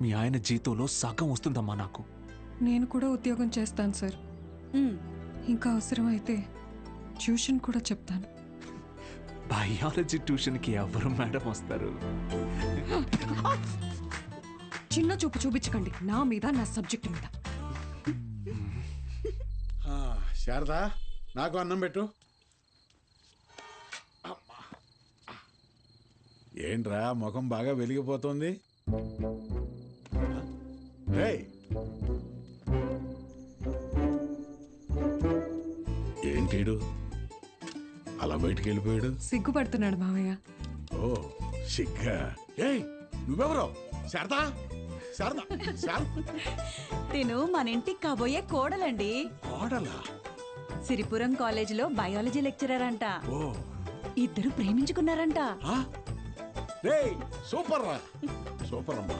మీ ఆయన జీతంలో సగం వస్తుందమ్మా నాకు. నేను కూడా ఉద్యోగం చేస్తాను సార్. ఇంకా అవసరమైతే ట్యూషన్ కూడా చెప్తాను. బయాలజీ ట్యూషన్కి ఎవరు మేడం వస్తారు? చిన్న చూపు చూపించకండి నా మీద, నా సబ్జెక్ట్ మీద. శారదా, నాకు అన్నం పెట్టు. ఏంట్రా ముఖం బాగా వెలిగిపోతుంది? ఏంటీడు అలా బయటికి వెళ్ళిపోయాడు? సిగ్గుపడుతున్నాడు మావయ్య. ఓ సిగ్గా? ఏయ్ నువ్వెవరో? శారదా, శారదా, తిను మన ఇంటికి కాబోయే కోడలండి. కోడలా? సిరిపురం కాలేజీలో బయాలజీ లెక్చరర్ అంట. ఇద్దరు ప్రేమించుకున్నారంట. సూపర్ రా, సూపర్ అమ్మా.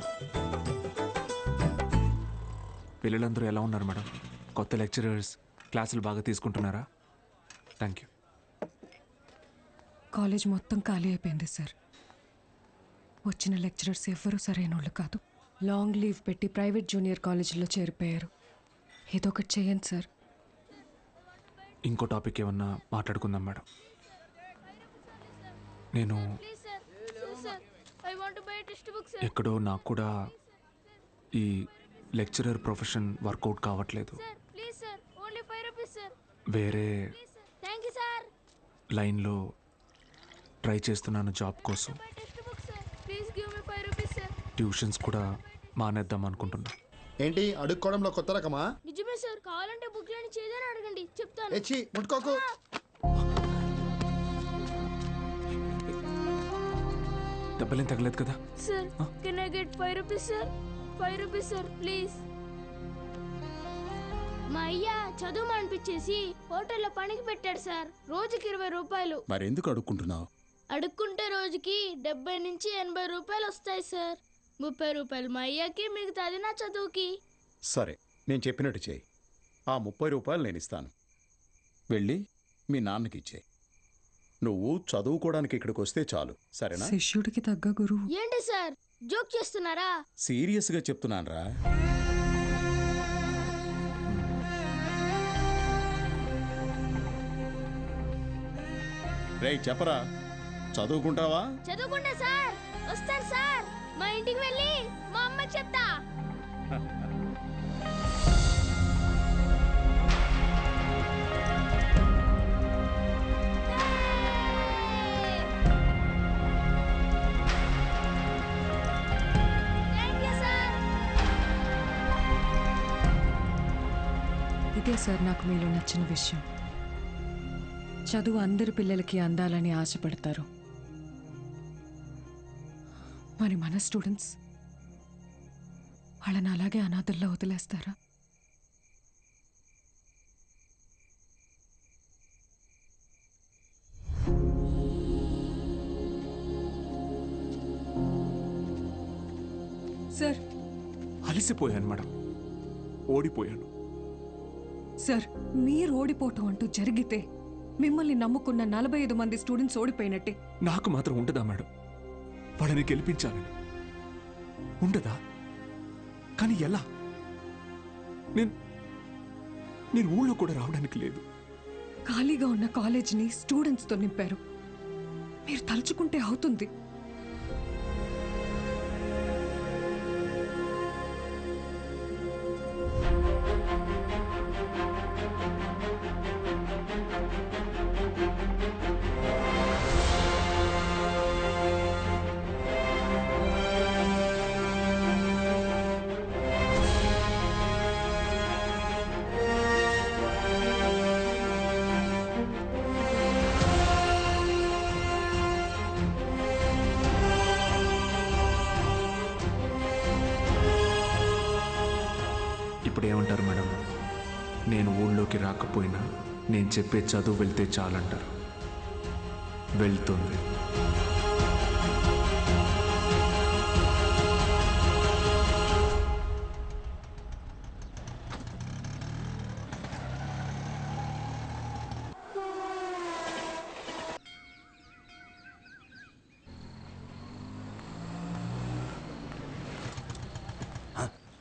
పిల్లలందరూ ఎలా ఉన్నారు మేడం? కొత్త లెక్చరర్స్ క్లాసులు బాగా తీసుకుంటున్నారా? Thank you. కాలేజ్ మొత్తం ఖాళీ అయిపోయింది సార్. వచ్చిన లెక్చరర్స్ ఎవ్వరూ సరైన వాళ్ళు కాదు. లాంగ్ లీవ్ పెట్టి ప్రైవేట్ జూనియర్ కాలేజీలో చేరిపోయారు. ఏదో ఒకటి చేయండి సార్. ఇంకో టాపిక్ ఏమన్నా మాట్లాడుకుందాం మేడం. నేను ఎక్కడో నాకు కూడా ఈ లెక్చరర్ ప్రొఫెషన్ వర్కౌట్ కావట్లేదు. వేరే లైన్లో ట్రై చేస్తున్నాను జాబ్ కోసం. ట్యూషన్స్ కూడా మానేద్దాం అనుకుంటున్నా. ఏంటి అడుక్కోవడంలో కొత్త రకమా? నిజమే సార్, కావాలంటే బుక్ లేని చేదని అడగండి, చెప్తాను. ఎచ్చి ముట్టుకోకు. దెబ్బలేం తగలేదు కదా? Sir, can I get 5 rupees sir? 5 rupees sir, please. మా అయ్య చదువు అనిపించేసి హోటల్లో పనికి పెట్టాడు సార్. రోజుకి 20 రూపాయలు. మరెందుకు అడుక్కుంటున్నావు? అడుక్కుంటే రోజుకి 70 నుంచి 80 రూపాయలు వస్తాయి సార్. 30 రూపాయలు మా అయ్యకి, మిగతాది నా చదువుకి. సరే, నేను చెప్పినట్టు చేయి. ఆ 30 రూపాయలు నేను ఇస్తాను. వెళ్ళి మీ నాన్నకి ఇచ్చేయి. నువ్వు చదువుకోవడానికి ఇక్కడికి వస్తే చాలు సరేనా? శిష్యుడికి తగ్గ గురువు. ఏంటి సార్ జోక్ చేస్తున్నారా? సీరియస్గా చెప్తున్నానురా. రేయ్ చెప్పరా, చదువుకుంటావా? చదువుకుంటా సార్. వస్తాను సార్. మా ఇంటికి వెళ్ళి మా అమ్మకి చెప్తా. ఇదే సార్ నాకు మీలో నచ్చిన విషయం. చదువు అందరి పిల్లలకి అందాలని ఆశపడతారు. మరి మన స్టూడెంట్స్ వాళ్ళని అలాగే అనాథల్లో వదిలేస్తారా? సార్ అలసిపోయాను మేడం, ఓడిపోయాను. సార్ మీరు ఓడిపోవటం అంటూ జరిగితే మిమ్మల్ని నమ్ముకున్న 45 మంది స్టూడెంట్స్ ఓడిపోయినట్టే. నాకు మాత్రం ఉండదా మేడం? వాళ్ళని గెలిపించాలని ఉండదా? కానీ ఎలా? నేను ఊళ్ళో కూడా రావడానికి లేదు. ఖాళీగా ఉన్న కాలేజీని స్టూడెంట్స్తో నింపారు. మీరు తలుచుకుంటే అవుతుంది. ఇప్పుడు ఏమంటారు మేడం? నేను ఊళ్ళోకి రాకపోయినా నేను చెప్పే చదువు వెళ్తే చాలంటారు. వెళ్తుంది.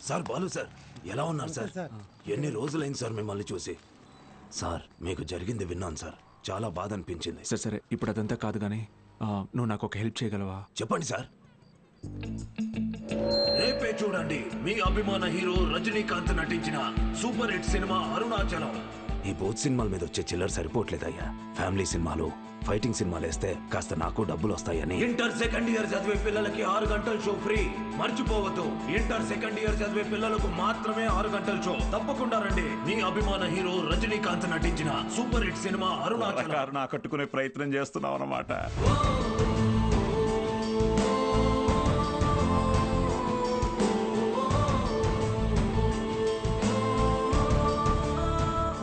సార్ బాలు సార్, ఎలా ఉన్నారు సార్? ఎన్ని రోజులైంది సార్ మిమ్మల్ని చూసి. సార్ మీకు జరిగింది విన్నాను సార్, చాలా బాధ అనిపించింది. సరే సరే, ఇప్పుడు అదంతా కాదు కానీ నువ్వు నాకు ఒక హెల్ప్ చేయగలవా? చెప్పండి సార్. రేపే చూడండి మీ అభిమాన హీరో రజనీకాంత్ నటించిన సూపర్ హిట్ సినిమా అరుణాచలం. ఈ బోత్ సినిమాల మీద వచ్చే చిల్లర సరిపోవట్లేదయ్యా. ఫ్యామిలీ సినిమాలు, ఫైటింగ్ సినిమాలు వేస్తే కాస్త నాకు డబ్బులు వస్తాయని. ఇంటర్ సెకండ్ ఇయర్ చదివే పిల్లలకి 6 గంటల షో ఫ్రీ. మర్చిపోవద్దు, ఇంటర్ సెకండ్ ఇయర్ చదివే పిల్లలకు మాత్రమే 6 గంటల షో. తప్పకుండా రండి. మీ అభిమాన హీరో రజనీకాంత్ నటించిన సూపర్ హిట్ సినిమా అరుణాచలం. కట్టుకునే ప్రయత్నం చేస్తున్నాం అన్నమాట.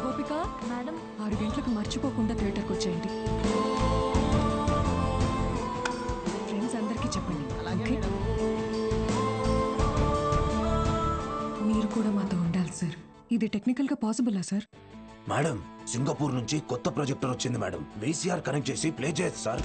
గోపిక మేడం, 6 గంటలకు మర్చిపోకుండా థియేటర్కి వచ్చేయండి. ఫ్రెండ్స్ అందరికీ చెప్పండి. ఓకే? మీరు కూడా మాతో ఉండాలి సార్. ఇది టెక్నికల్గా పాసిబులా సార్? మేడం, సింగపూర్ నుంచి కొత్త ప్రొజెక్టర్ వచ్చింది మేడం. వీసీఆర్ కనెక్ట్ చేసి ప్లే చేయొచ్చు సార్.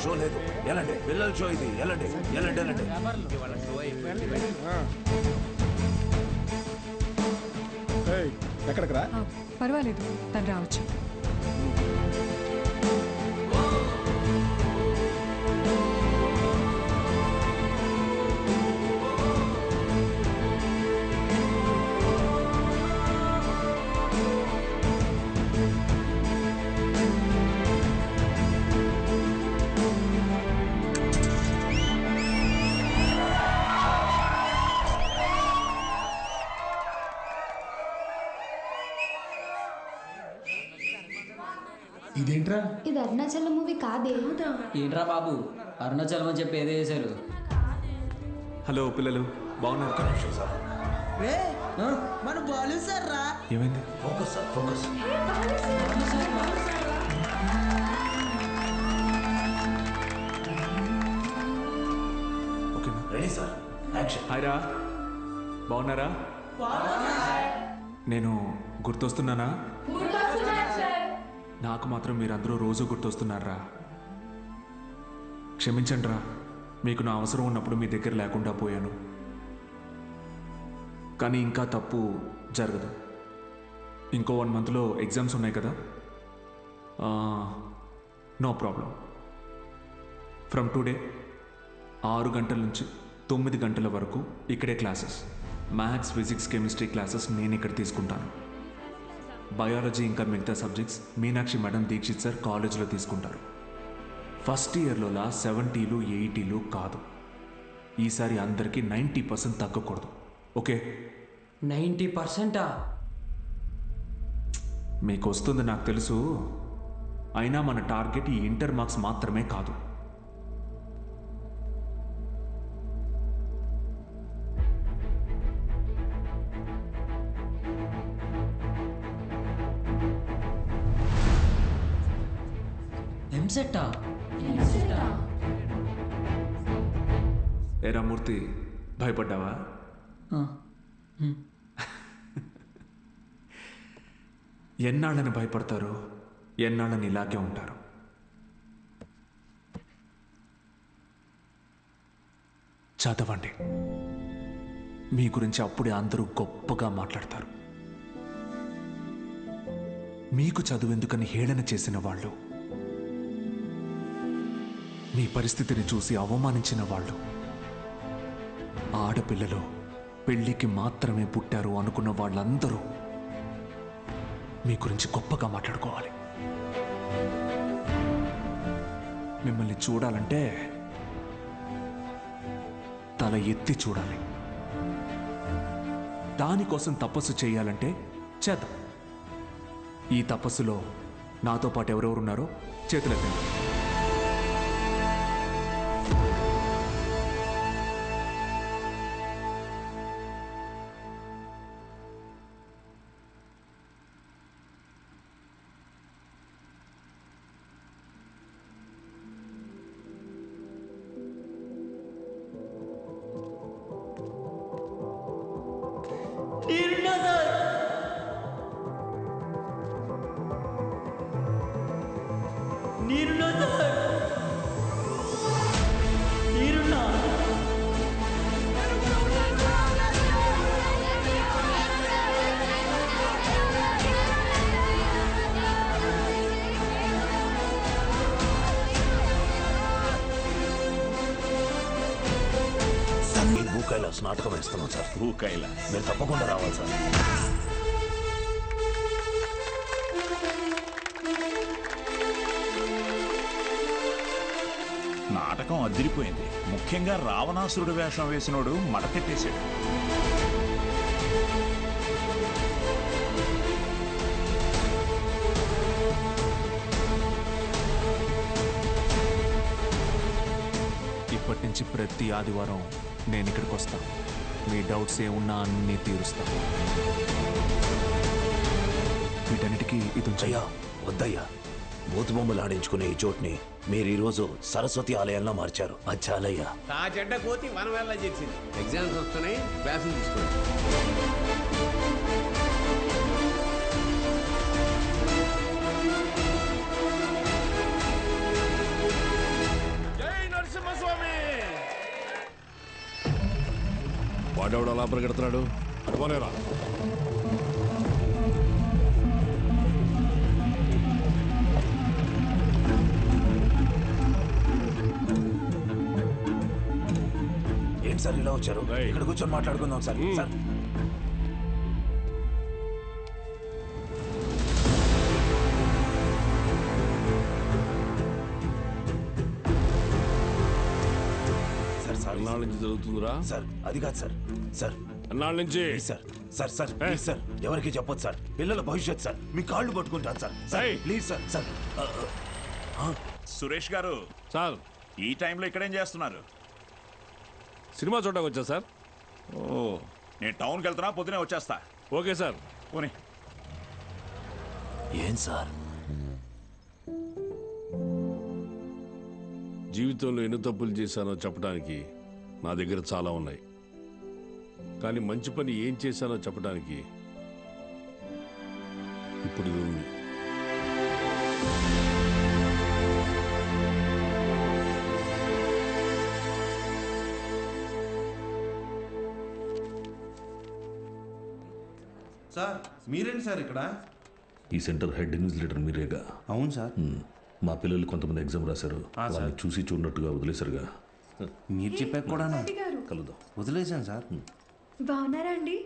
షో లేదు, ఎలాంటి పిల్లల షో ఇది. ఎలాంటి ఎలాంటి ఎలాంటి ఎక్కడికి రా? పర్వాలేదు, తను రావచ్చు. ఇదేంట్రా? ఇది అరుణాచలం మూవీ కాదే. ఏంట్రా బాబు, అరుణాచలం అని చెప్పి ఏదో చేశారు. హలో పిల్లలు, బాగున్నారు? రే మన బాలు సార్ రా. ఏమైంది? Focus sir focus. ఓకేనా? Ready sir action. హాయ్ రా, బాగున్నారా? నేను గుర్తొస్తున్నానా? నాకు మాత్రం మీరందరూ రోజు గుర్తొస్తున్నారా? క్షమించండి రా, మీకు నా అవసరం ఉన్నప్పుడు మీ దగ్గర లేకుండా పోయాను. కానీ ఇంకా తప్పు జరగదు. ఇంకో 1 మంత్లో ఎగ్జామ్స్ ఉన్నాయి కదా. No problem. ఫ్రమ్ టుడే 6 గంటల నుంచి 9 గంటల వరకు ఇక్కడే classes. Maths, physics, chemistry classes నేను ఇక్కడ తీసుకుంటాను. బయాలజీ ఇంకా మిగతా subjects Meenakshi madam, Dixit sir కాలేజీలో తీసుకుంటారు. ఫస్ట్ ఇయర్లోలా 70లు 80లు కాదు. ఈసారి అందరికీ 90% తగ్గకూడదు. ఓకే? 90%? మీకు వస్తుంది నాకు తెలుసు. అయినా మన టార్గెట్ ఈ ఇంటర్ మార్క్స్ మాత్రమే కాదు. ఎంసెట్టా? ఏరా మూర్తి, భయపడ్డావా? ఎన్నాళ్ళని భయపడతారు, ఎన్నాళ్ళని ఇలాగే ఉంటారు. చదవండి. మీ గురించి అప్పుడే అందరూ గొప్పగా మాట్లాడతారు. మీకు చదువెందుకని హేళన చేసిన వాళ్ళు, మీ పరిస్థితిని చూసి అవమానించిన వాళ్ళు, ఆడపిల్లలు పెళ్లికి మాత్రమే పుట్టారు అనుకున్న వాళ్ళందరూ మీ గురించి గొప్పగా మాట్లాడుకోవాలి. మిమ్మల్ని చూడాలంటే తల ఎత్తి చూడాలి. దానికోసం తపస్సు చేయాలంటే చేద్దాం. ఈ తపస్సులో నాతో పాటు ఎవరెవరున్నారో చేతులెత్తండి. భూకైలాస్ నాటకం వేస్తున్నాం సార్. భూకైలాస్ మీరు తప్పకుండా రావాలి సార్. నాటకం అదిరిపోయింది. ముఖ్యంగా రావణాసురుడు వేషం వేసినోడు మడకెట్టేశాడు. ఇప్పటి నుంచి ప్రతి ఆదివారం నేను ఇక్కడికి వస్తాను. మీ డౌట్స్ ఏమున్నా అన్నీ తీరుస్తాను. వీటన్నిటికీ ఇది అయ్యా వద్దయ్యా. బూతు బొమ్మలు ఆడించుకునే ఈ చోటుని మీరు ఈరోజు సరస్వతి ఆలయంలో మార్చారు. అది చాలయ్యా. ఆ చెడ్డ కోతి మనం వెళ్ళ చేసింది. ఎగ్జామ్స్ వస్తున్నాయి, క్లాసులు తీసుకోండి. వాడెవడు అలా పరిగెడుతున్నాడు? అడుగునేరా. ఏంటి సార్ ఇలా వచ్చారు? ఇక్కడ కూర్చొని మాట్లాడుకుందాం సార్. సార్ ఎన్నాళ్ళ నుంచి జరుగుతుందిరా? సార్ అది కాదు సార్. సార్ ఎన్నాళ్ళ నుంచి? Sir sir sir please sir, ఎవరికి చెప్పొద్దు సార్. పిల్లల భవిష్యత్ సార్. మీ కాళ్ళు పట్టుకుంటాను sir. Sir please sir. Sir Suresh గారు సార్, ఈ టైంలో ఇక్కడేం చేస్తున్నారు? సినిమా చూడడానికి వచ్చా సార్. ఓ నేను టౌన్కి వెళ్తున్నా, పొద్దునే వచ్చేస్తా. Okay sir. పోనీ. ఏం సార్? జీవితంలో ఎన్ని తప్పులు చేశానో చెప్పడానికి నా దగ్గర చాలా ఉన్నాయి, కానీ మంచి పని ఏం చేశానో చెప్పడానికి ఇప్పుడు ఇది ఉంది. సార్ మీరేంటి సార్ ఇక్కడ? ఈ సెంటర్ హెడ్ ఇన్విజిలేటర్ మీరేగా? అవును సార్. మా పిల్లలు కొంతమంది ఎగ్జామ్ రాశారు, వాళ్ళని చూసి చూడనట్టుగా వదిలేశారుగా. మీరు చెప్పాక కూడా కలుద్దాం. వదిలేశాను సార్. బాగున్నారా అండి?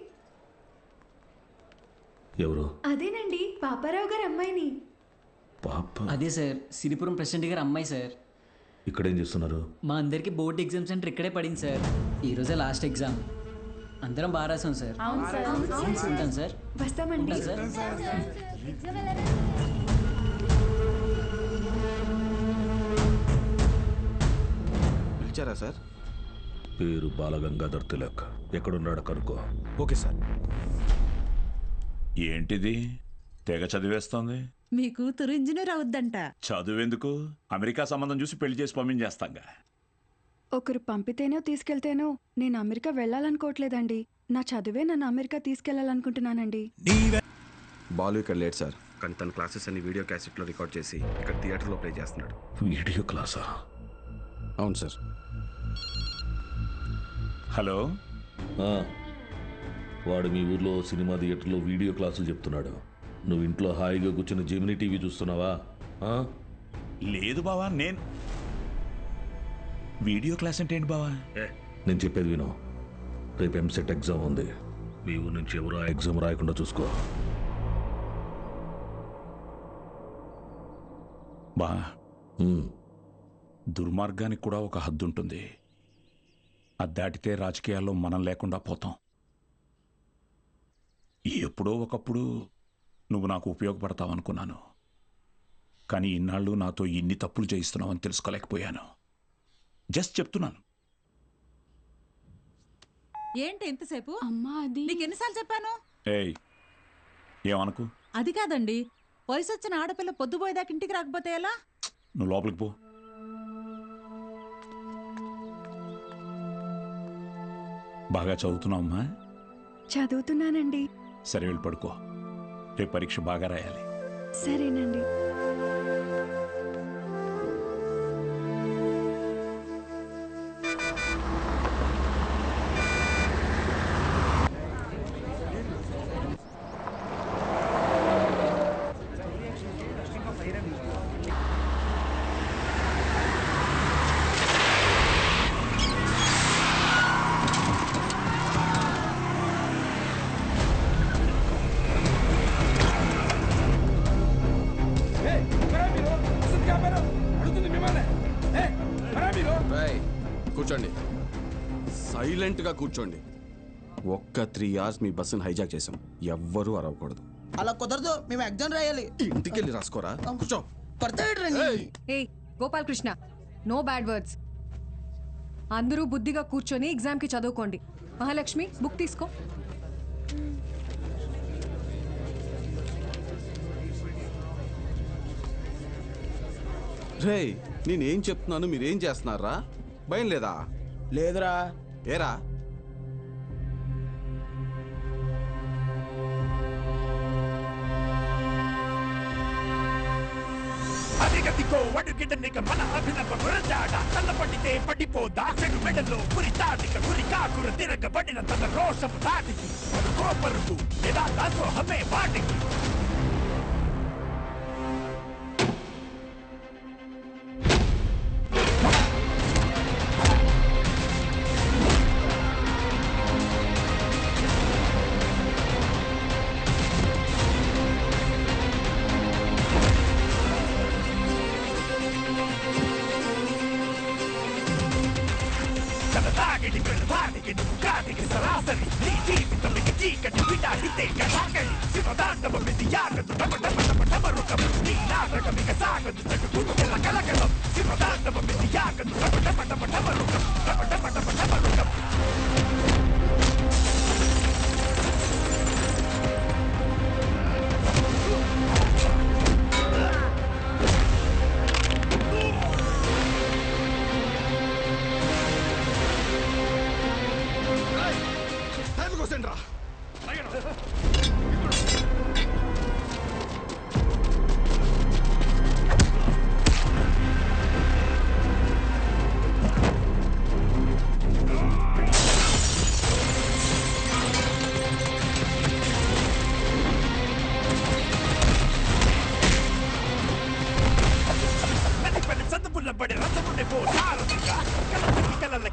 ఎవరు? అదేనండి పాపారావు గారి అమ్మాయిని. పాప? అదే సార్, సిరిపురం ప్రెసిడెంట్ గారి అమ్మాయి సార్. ఇక్కడ ఏం చేస్తున్నారు? మా అందరికి బోర్డు ఎగ్జామ్ సెంటర్ ఇక్కడే పడింది సార్. ఈరోజే లాస్ట్ ఎగ్జామ్. అందరం బాగా రాసాం సార్. ఉంటాం సార్. వస్తామండి సార్. పిలిచారా సార్? పేరు బాలగంగాధర్ తిలక్. ఎక్కడున్నాడు కనుక్కో. Okay sir. ఏంటిది తెగ చదివేస్తోంది? మీ కూతురు ఇంజనీర్ అవుద్దంట. చదువెందుకు? అమెరికా సంబంధం చూసి పెళ్లి చేసి పంపించేస్తాంగా. ఒకరు పంపితేనో తీసుకెళ్తేనో నేను అమెరికా వెళ్ళాలనుకోవట్లేదండి. నా చదువే నన్ను అమెరికా తీసుకెళ్లాలనుకుంటున్నానండి. బాలు ఇక్కడ లేట్ సార్, కానీ తన క్లాసెస్ అన్ని వీడియో క్యాసెట్లో రికార్డ్ చేసి ఇక్కడ థియేటర్లో ప్లే చేస్తున్నాడు. వీడియో క్లాసా? అవును సార్. హలో. వాడు మీ ఊర్లో సినిమా థియేటర్లో వీడియో క్లాసులు చెప్తున్నాడు. నువ్వు ఇంట్లో హాయిగా కూర్చుని జెమినీ టీవీ చూస్తున్నావా? లేదు బావా. నేను వీడియో క్లాస్ అంటే ఏంటి బావా? నేను చెప్పేది విను. రేపు ఎంసెట్ ఎగ్జామ్ ఉంది. మీ ఊరు నుంచి ఎవరు ఆ ఎగ్జామ్ రాయకుండా చూసుకో. బా, దుర్మార్గానికి కూడా ఒక హద్దు ఉంటుంది. అది దాటితే రాజకీయాల్లో మనం లేకుండా పోతాం. ఎప్పుడో ఒకప్పుడు నువ్వు నాకు ఉపయోగపడతావనుకున్నాను, కానీ ఇన్నాళ్ళు నాతో ఇన్ని తప్పులు చేయిస్తున్నావని తెలుసుకోలేకపోయాను. జస్ట్ చెప్తున్నాను. ఏంటి ఎంతసేపు? అమ్మా అది నీకు ఎన్నిసార్లు చెప్పాను? ఏయ్, ఏమనుకు? అది కాదండి, వయసు వచ్చిన ఆడపిల్ల పొద్దుపోయేదాకా ఇంటికి రాకపోతే ఎలా? నువ్వు లోపలికి పో. బాగా చదువుతున్నావమ్మా? చదువుతున్నానండి. సరే, వెళ్ళి పడుకో. రేపు పరీక్ష బాగా రాయాలి. సరేనండి. కూర్చోండి, సైలెంట్గా కూర్చోండి. ఒక్క 3 hours మీ బస్సును హైజాక్ చేసాం. ఎవ్వరూ అరవకూడదు. అలా కుదరదు, మేము ఎగ్జామ్ రాయాలి. ఇంటికి వెళ్ళి రాసుకోరా. కూర్చో. ఏయ్ Gopal Krishna, no bad words. అందరూ బుద్ధిగా కూర్చొని ఎగ్జామ్కి చదువుకోండి. మహాలక్ష్మి, బుక్ తీసుకో. రే, నేనేం చెప్తున్నాను మీరేం చేస్తున్నారా? భయం లేదా? లేదురా. ఏరా? అదిగదిగో అడుగిడనిక మన అభినవ గురజాడ తల్లపడితే పడిపోదా చెడు మెడలో పురి తాటిక గురి కాకుర తిరగబడిన తన రోషము తాటికి కోపరుకు ఎలా దాసోహమే వాటికి. కాటికి సరాసరి నీ జీవితమికి చీకటి విడాహితే కటాకలి శివదాండవమిది యాగదు టమటమటమటమరుకం నీ నాటకమిక సాగదు చటుకుల కలకలం శివదాండవమిది యాగదు టమటమటమటమరుకం టమటమటమటమరుకం.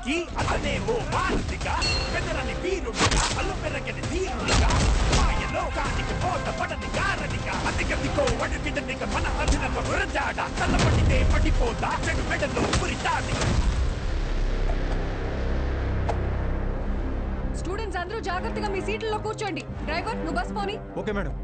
వాడికి అతనే ఓ భారతిగా పెదరని వీరుడిగా అల్లు పెరగని ధీరుడిగా మాయలోకానికి పోత పడని గారడిగా అతిగతికో అడుగిటనిక మన అభినవ గురజాడ తల్లపడితే పడిపోదా చెడు మెడలో పురితాడి. స్టూడెంట్స్ అందరూ జాగ్రత్తగా మీ సీట్లలో కూర్చోండి. డ్రైవర్ నువ్వు బస్ పోని. Okay madam.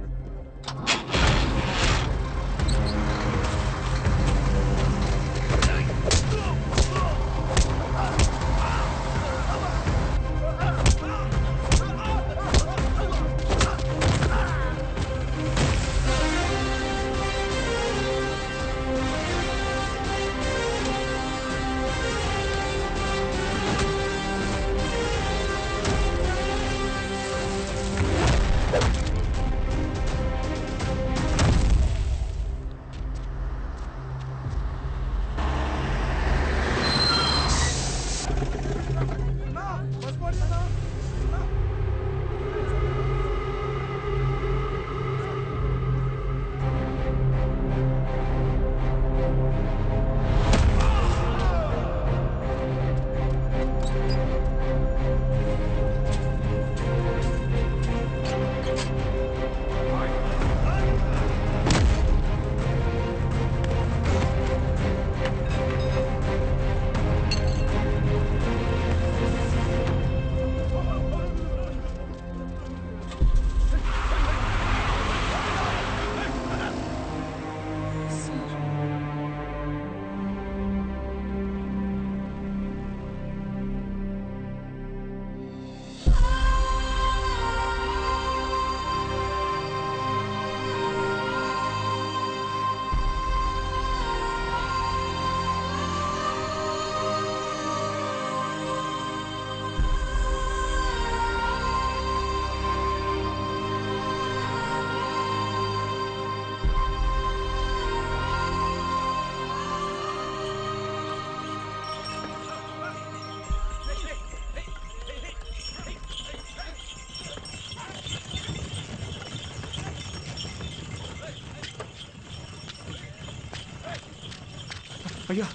అయ్యా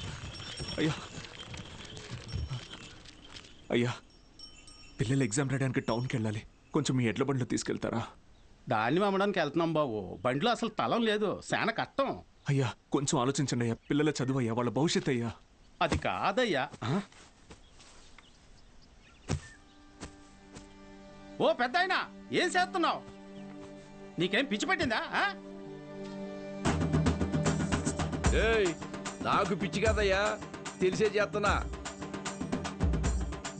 అయ్యా అయ్యా పిల్లలు ఎగ్జామ్ రాయడానికి టౌన్కి వెళ్ళాలి. కొంచెం మీ ఎడ్ల బండిలో తీసుకెళ్తారా? దాన్ని అమ్మడానికి వెళ్తున్నాం బాబు. బండిలో అసలు తలం లేదు, చాలా కష్టం. అయ్యా కొంచెం ఆలోచించండి అయ్యా. పిల్లల చదువు అయ్యా, వాళ్ళ భవిష్యత్ అయ్యా. అది కాదయ్యా. ఓ పెద్ద అయినా ఏం చేస్తున్నావు? నీకేం పిచ్చి పట్టిందా? నాకు పిచ్చి కాదయ్యా, తెలిసే చేస్తున్నా.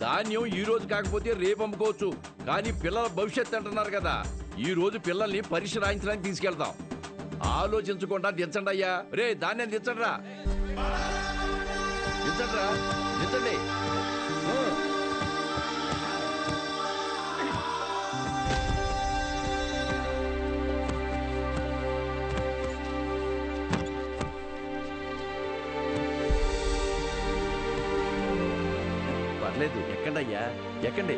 ధాన్యం ఈ రోజు కాకపోతే రేపు అమ్ముకోవచ్చు, కానీ పిల్లల భవిష్యత్తు అంటున్నారు కదా. ఈ రోజు పిల్లల్ని పరీక్ష రాయించడానికి తీసుకెళ్తాం. ఆలోచించకుండా దించండి అయ్యా. రే ధాన్యం దించండి రా, దించండి రా, దించండి. పర్లేదు, ఎక్కండి అయ్యా, ఎక్కండి.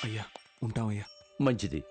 అయ్యా ఉంటామయ్యా. మంచిది.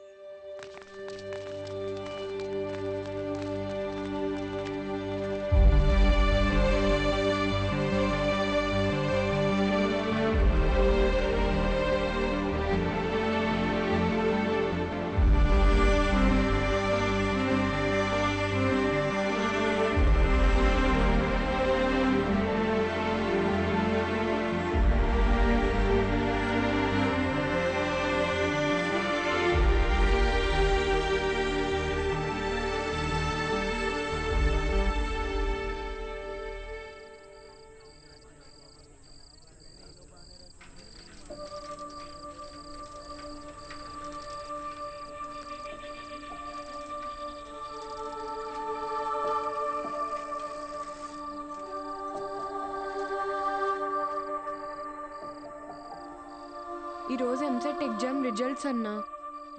ఈరోజు ఎంసెట్ ఎగ్జామ్ రిజల్ట్స్ అన్నా,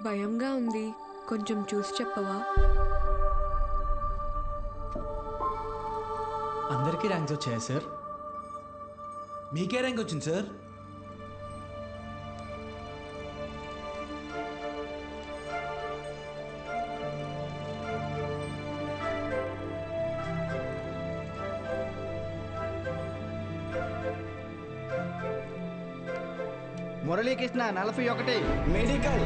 భయంగా ఉంది, కొంచెం చూసి చెప్పవా? అందరికీ ర్యాంక్స్ వచ్చాయా సార్? మీకే ర్యాంక్ వచ్చింది sir. Muralikrishna 41 medical.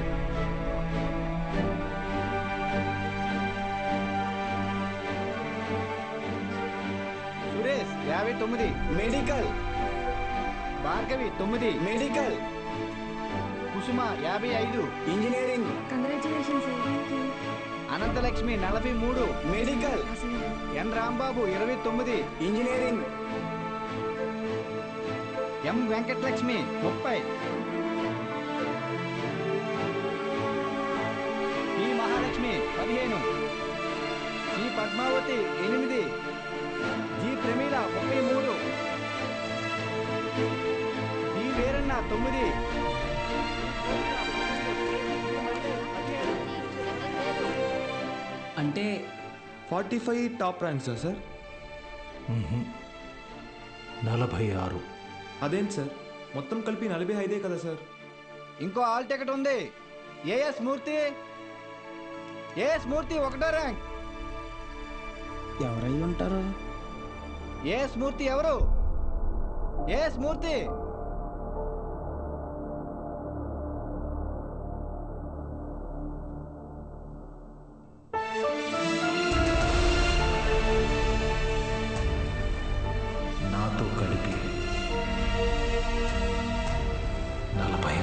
Suresh 59 medical. Bhargavi 9 medical. Kusuma 55 engineering. Congratulations sir. Ananthalakshmi 43 medical. N Rambabu 29 engineering. M Venkatalakshmi 30. P Mahalakshmi 15. C Padmavathi 8. G Pramila 33. D Veeranna 9. అంటే 45 టాప్ ర్యాంక్సా సార్? 46. అదేంటి సార్, మొత్తం కలిపి 45 కదా సార్? ఇంకో ఆల్ టికెట్ ఉంది. ఏఎస్ మూర్తి. ఏఎస్ మూర్తి 1వ ర్యాంక్. ఎవరై ఉంటారు? ఏఎస్ మూర్తి ఎవరు? ఏఎస్ మూర్తి. నాతో కలిపి 46.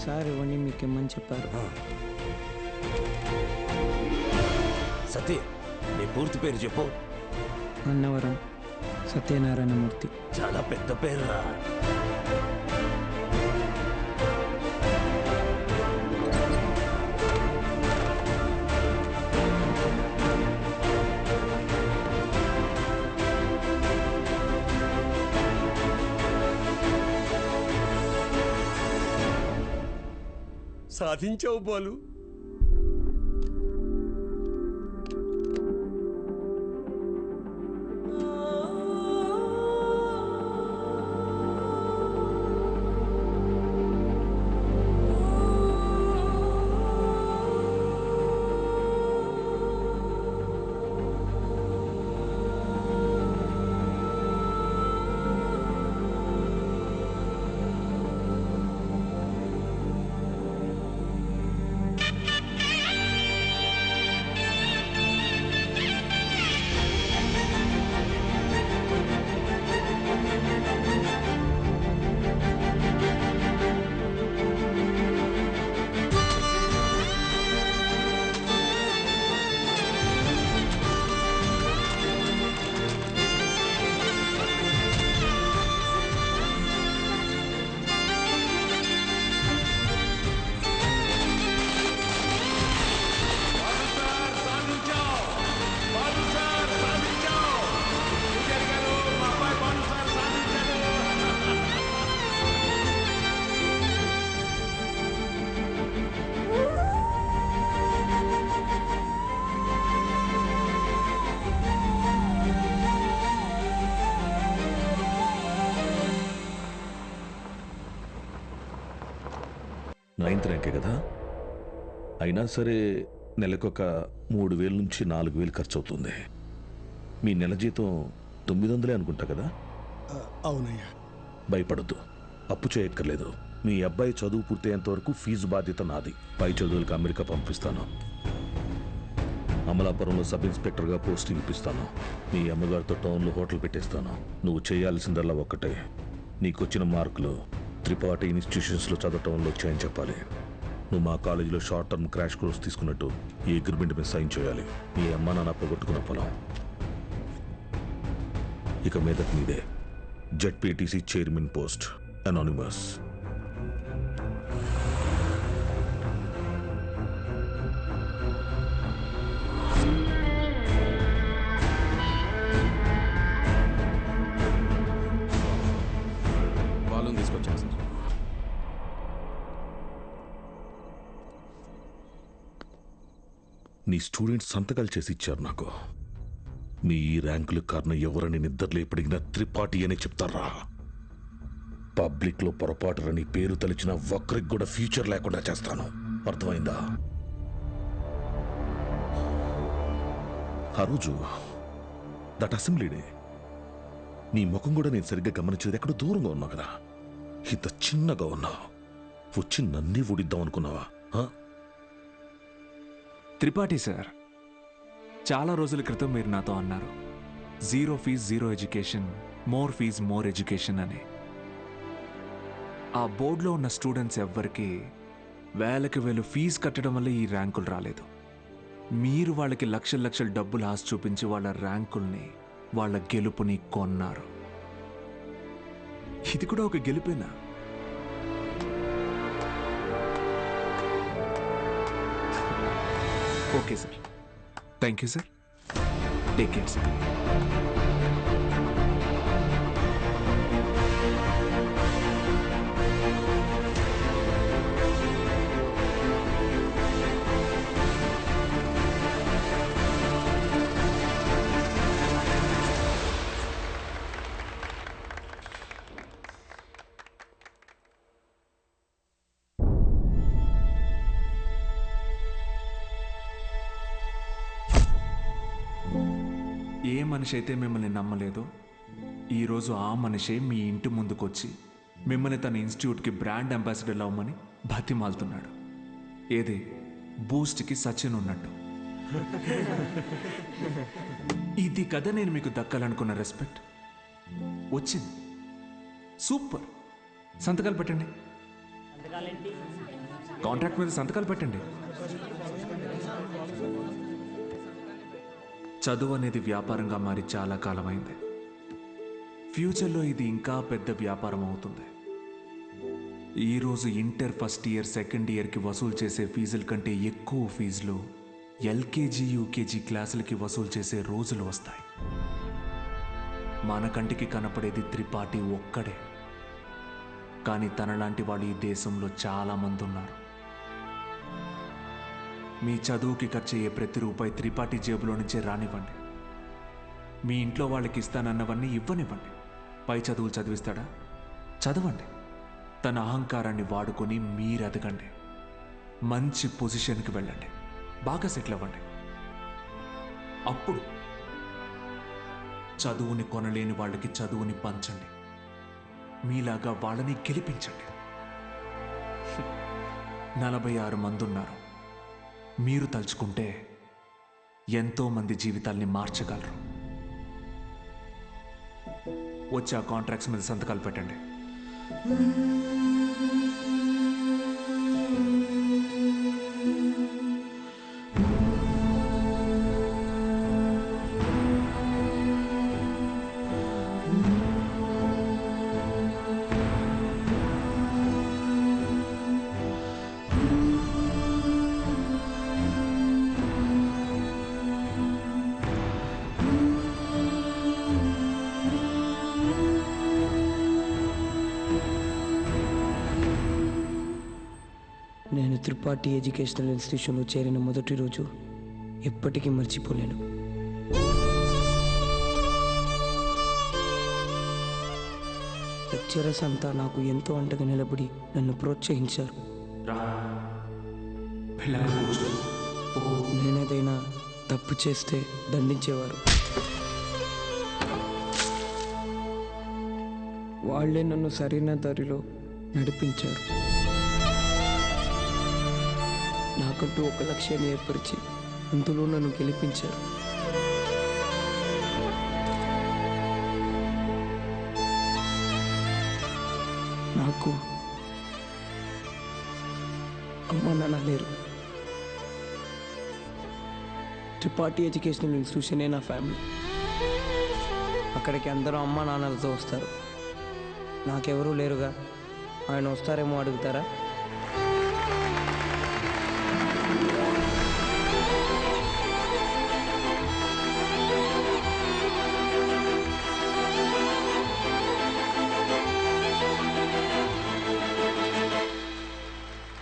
సార్ ఇవన్నీ మీకు ఇమ్మని చెప్పారు. సతీ, నీ పూర్తి పేరు చెప్పు. అన్నవరం సత్యనారాయణమూర్తి. చాలా పెద్ద పేరురా. సాధించావు బాలు. నైన్త్ ర్యాంకే కదా, అయినా సరే నెలకొక 3,000 నుంచి 4,000 ఖర్చు అవుతుంది. మీ నెల జీతం 900 అనుకుంటా కదా? అవునయ్యా. భయపడద్దు, అప్పు చేయక్కర్లేదు. మీ అబ్బాయి చదువు పూర్తయ్యేంత వరకు ఫీజు బాధ్యత నాది. పై చదువులకు అమెరికా పంపిస్తాను. అమలాపురంలో సబ్ ఇన్స్పెక్టర్గా పోస్టింగ్ ఇప్పిస్తాను. మీ అమ్మగారితో టౌన్లో హోటల్ పెట్టేస్తాను. నువ్వు చేయాల్సిందల్లా ఒక్కటే, నీకొచ్చిన మార్కులు త్రిపాఠి ఇన్స్టిట్యూషన్స్లో చదవటంలో వచ్చాయని చెప్పాలి. నువ్వు మా కాలేజీలో షార్ట్ టర్మ్ క్రాష్ కోర్స్ తీసుకున్నట్టు ఈ అగ్రిమెంట్ మీద సైన్ చేయాలి. నీ అమ్మ నాన్న పోగొట్టుకున్న పొలం ఇక మీదట మీదే. ZPTC chairman post, anonymous. వాళ్ళని తీసుకొచ్చాను సార్. నీ స్టూడెంట్స్ సంతకాలు చేసి ఇచ్చారు నాకు. మీ ఈ ర్యాంకుల కారణం ఎవరని నిద్రలో ఎప్పటికినా త్రిపాఠి అనే చెప్తారా? పబ్లిక్లో పొరపాటున నీ పేరు తలిచిన ఒక్కరికి కూడా ఫ్యూచర్ లేకుండా చేస్తాను. అర్థమైందా? ఆ రోజు దట్ అసెంబ్లీ డే నీ ముఖం కూడా నేను సరిగ్గా గమనించేది. ఎక్కడో దూరంగా ఉన్నావు కదా, ఇంత చిన్నగా ఉన్నావు. వచ్చి నన్నే ఊడిద్దాం అనుకున్నావా? త్రిపాఠి సార్, చాలా రోజుల క్రితం మీరు నాతో అన్నారు, 0 fees 0 education, more fees more education అని. ఆ బోర్డులో ఉన్న స్టూడెంట్స్ ఎవ్వరికి వేలకి వేలు ఫీజు కట్టడం వల్ల ఈ ర్యాంకులు రాలేదు. మీరు వాళ్ళకి లక్షల లక్షల డబ్బులు ఆశ చూపించి వాళ్ళ ర్యాంకుల్ని, వాళ్ళ గెలుపుని కొన్నారు. ఇది కూడా ఒక గెలుపేనా? Okay sir, thank you sir. Take care sir. ఏ మనిషి అయితే మిమ్మల్ని నమ్మలేదో ఈరోజు ఆ మనిషే మీ ఇంటి ముందుకొచ్చి మిమ్మల్ని తన ఇన్స్టిట్యూట్కి బ్రాండ్ అంబాసిడర్ అవ్వమని బతిమాలుతున్నాడు. ఏది బూస్ట్కి సచిన్ ఉన్నట్టు. ఇది కదా నేను మీకు దక్కాలనుకున్న రెస్పెక్ట్. వచ్చింది. సూపర్. సంతకాలు పెట్టండి. కాంట్రాక్ట్ మీద సంతకాలు పెట్టండి. చదువు అనేది వ్యాపారంగా మారి చాలా కాలమైంది. ఫ్యూచర్లో ఇది ఇంకా పెద్ద వ్యాపారం అవుతుంది. ఈరోజు ఇంటర్ ఫస్ట్ ఇయర్, సెకండ్ ఇయర్కి వసూలు చేసే ఫీజుల కంటే ఎక్కువ ఫీజులు ఎల్కేజీ, యూకేజీ క్లాసులకి వసూలు చేసే రోజులు వస్తాయి. మన కంటికి కనపడేది త్రిపాఠి ఒక్కడే, కానీ తనలాంటి వాళ్ళు ఈ దేశంలో చాలామంది ఉన్నారు. మీ చదువుకి ఖర్చు అయ్యే ప్రతి రూపాయి త్రిపాఠి జేబులో నుంచే రానివ్వండి. మీ ఇంట్లో వాళ్ళకి ఇస్తానన్నవన్నీ ఇవ్వనివ్వండి. పై చదువులు చదివిస్తాడా? చదవండి. తన అహంకారాన్ని వాడుకొని మీరు ఎదగండి. మంచి పొజిషన్కి వెళ్ళండి. బాగా సెటిల్ అవ్వండి. అప్పుడు చదువుని కొనలేని వాళ్ళకి చదువుని పంచండి. మీలాగా వాళ్ళని గెలిపించండి. 46 మంది ఉన్నారు. మీరు తలుచుకుంటే ఎంతో మంది జీవితాల్ని మార్చగలరు. వచ్చి ఆ కాంట్రాక్ట్స్ మీద సంతకాలు పెట్టండి. నేను త్రిపాఠి ఎడ్యుకేషనల్ ఇన్స్టిట్యూషన్లో చేరిన మొదటి రోజు ఎప్పటికీ మర్చిపోలేను. లెక్చరర్స్ అంతా నాకు ఎంతో అండగా నిలబడి నన్ను ప్రోత్సహించారు. నేనేదైనా తప్పు చేస్తే దండించేవారు. వాళ్ళే నన్ను సరైన దారిలో నడిపించారు. నాకంటూ ఒక లక్ష్యాన్ని ఏర్పరిచి అందులో నన్ను గెలిపించారు. నాకు అమ్మ నాన్న లేరు. త్రిపాఠి ఎడ్యుకేషనల్ ఇన్స్టిట్యూషనే నా ఫ్యామిలీ. అక్కడికి అందరూ అమ్మ నాన్నలతో వస్తారు. నాకెవరూ లేరుగా, ఆయన వస్తారేమో అడుగుతారా?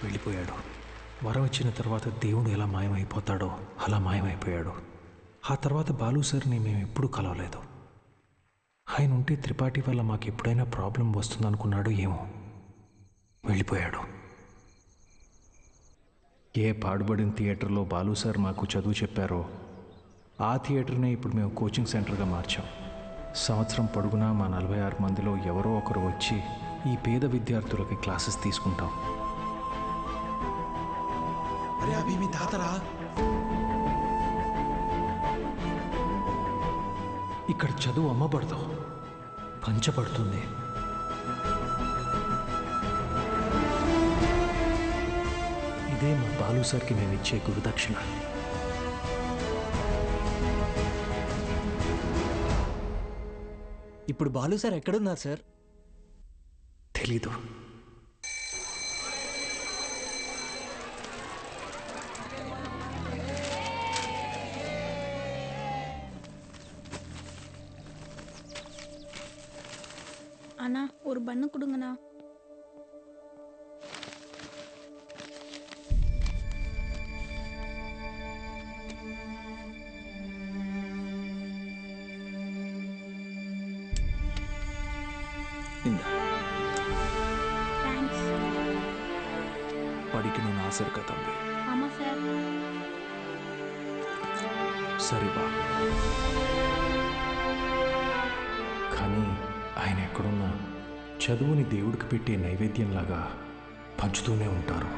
వెళ్ళిపోయాడు. వరం ఇచ్చిన తర్వాత దేవుడు ఎలా మాయమైపోతాడో అలా మాయమైపోయాడు. ఆ తర్వాత బాలు సార్ని మేము ఎప్పుడూ కలవలేదు. ఆయన ఉంటే త్రిపాఠి వల్ల మాకు ఎప్పుడైనా ప్రాబ్లం వస్తుందనుకున్నాడు ఏమో. వెళ్ళిపోయాడు. ఏ పాడుబడిన థియేటర్లో బాలు సార్ మాకు చదువు చెప్పారో ఆ థియేటర్నే ఇప్పుడు మేము కోచింగ్ సెంటర్గా మార్చాం. సంవత్సరం పొడుగునా మా 46 మందిలో ఎవరో ఒకరు వచ్చి ఈ పేద విద్యార్థులకి క్లాసెస్ తీసుకుంటాం. అరే అభి మీ తాతరా? ఇక్కడ చదువు అమ్మబడదు, పంచబడుతుంది. ఇదే మా బాలు సార్కి మేము ఇచ్చే గురుదక్షిణ. ఇప్పుడు బాలు సార్ ఎక్కడున్నారు సార్? తెలీదు. அண்ணா ஒரு பண்ணு கொடுங்கண்ணா. படிக்கணும்னு ஆசை இருக்கா தம்பி? ஆமா சார். సరిబా. కానీ ఆయన ఎక్కడున్నా చదువుని దేవుడికి పెట్టే నైవేద్యంలాగా పంచుతూనే ఉంటారు.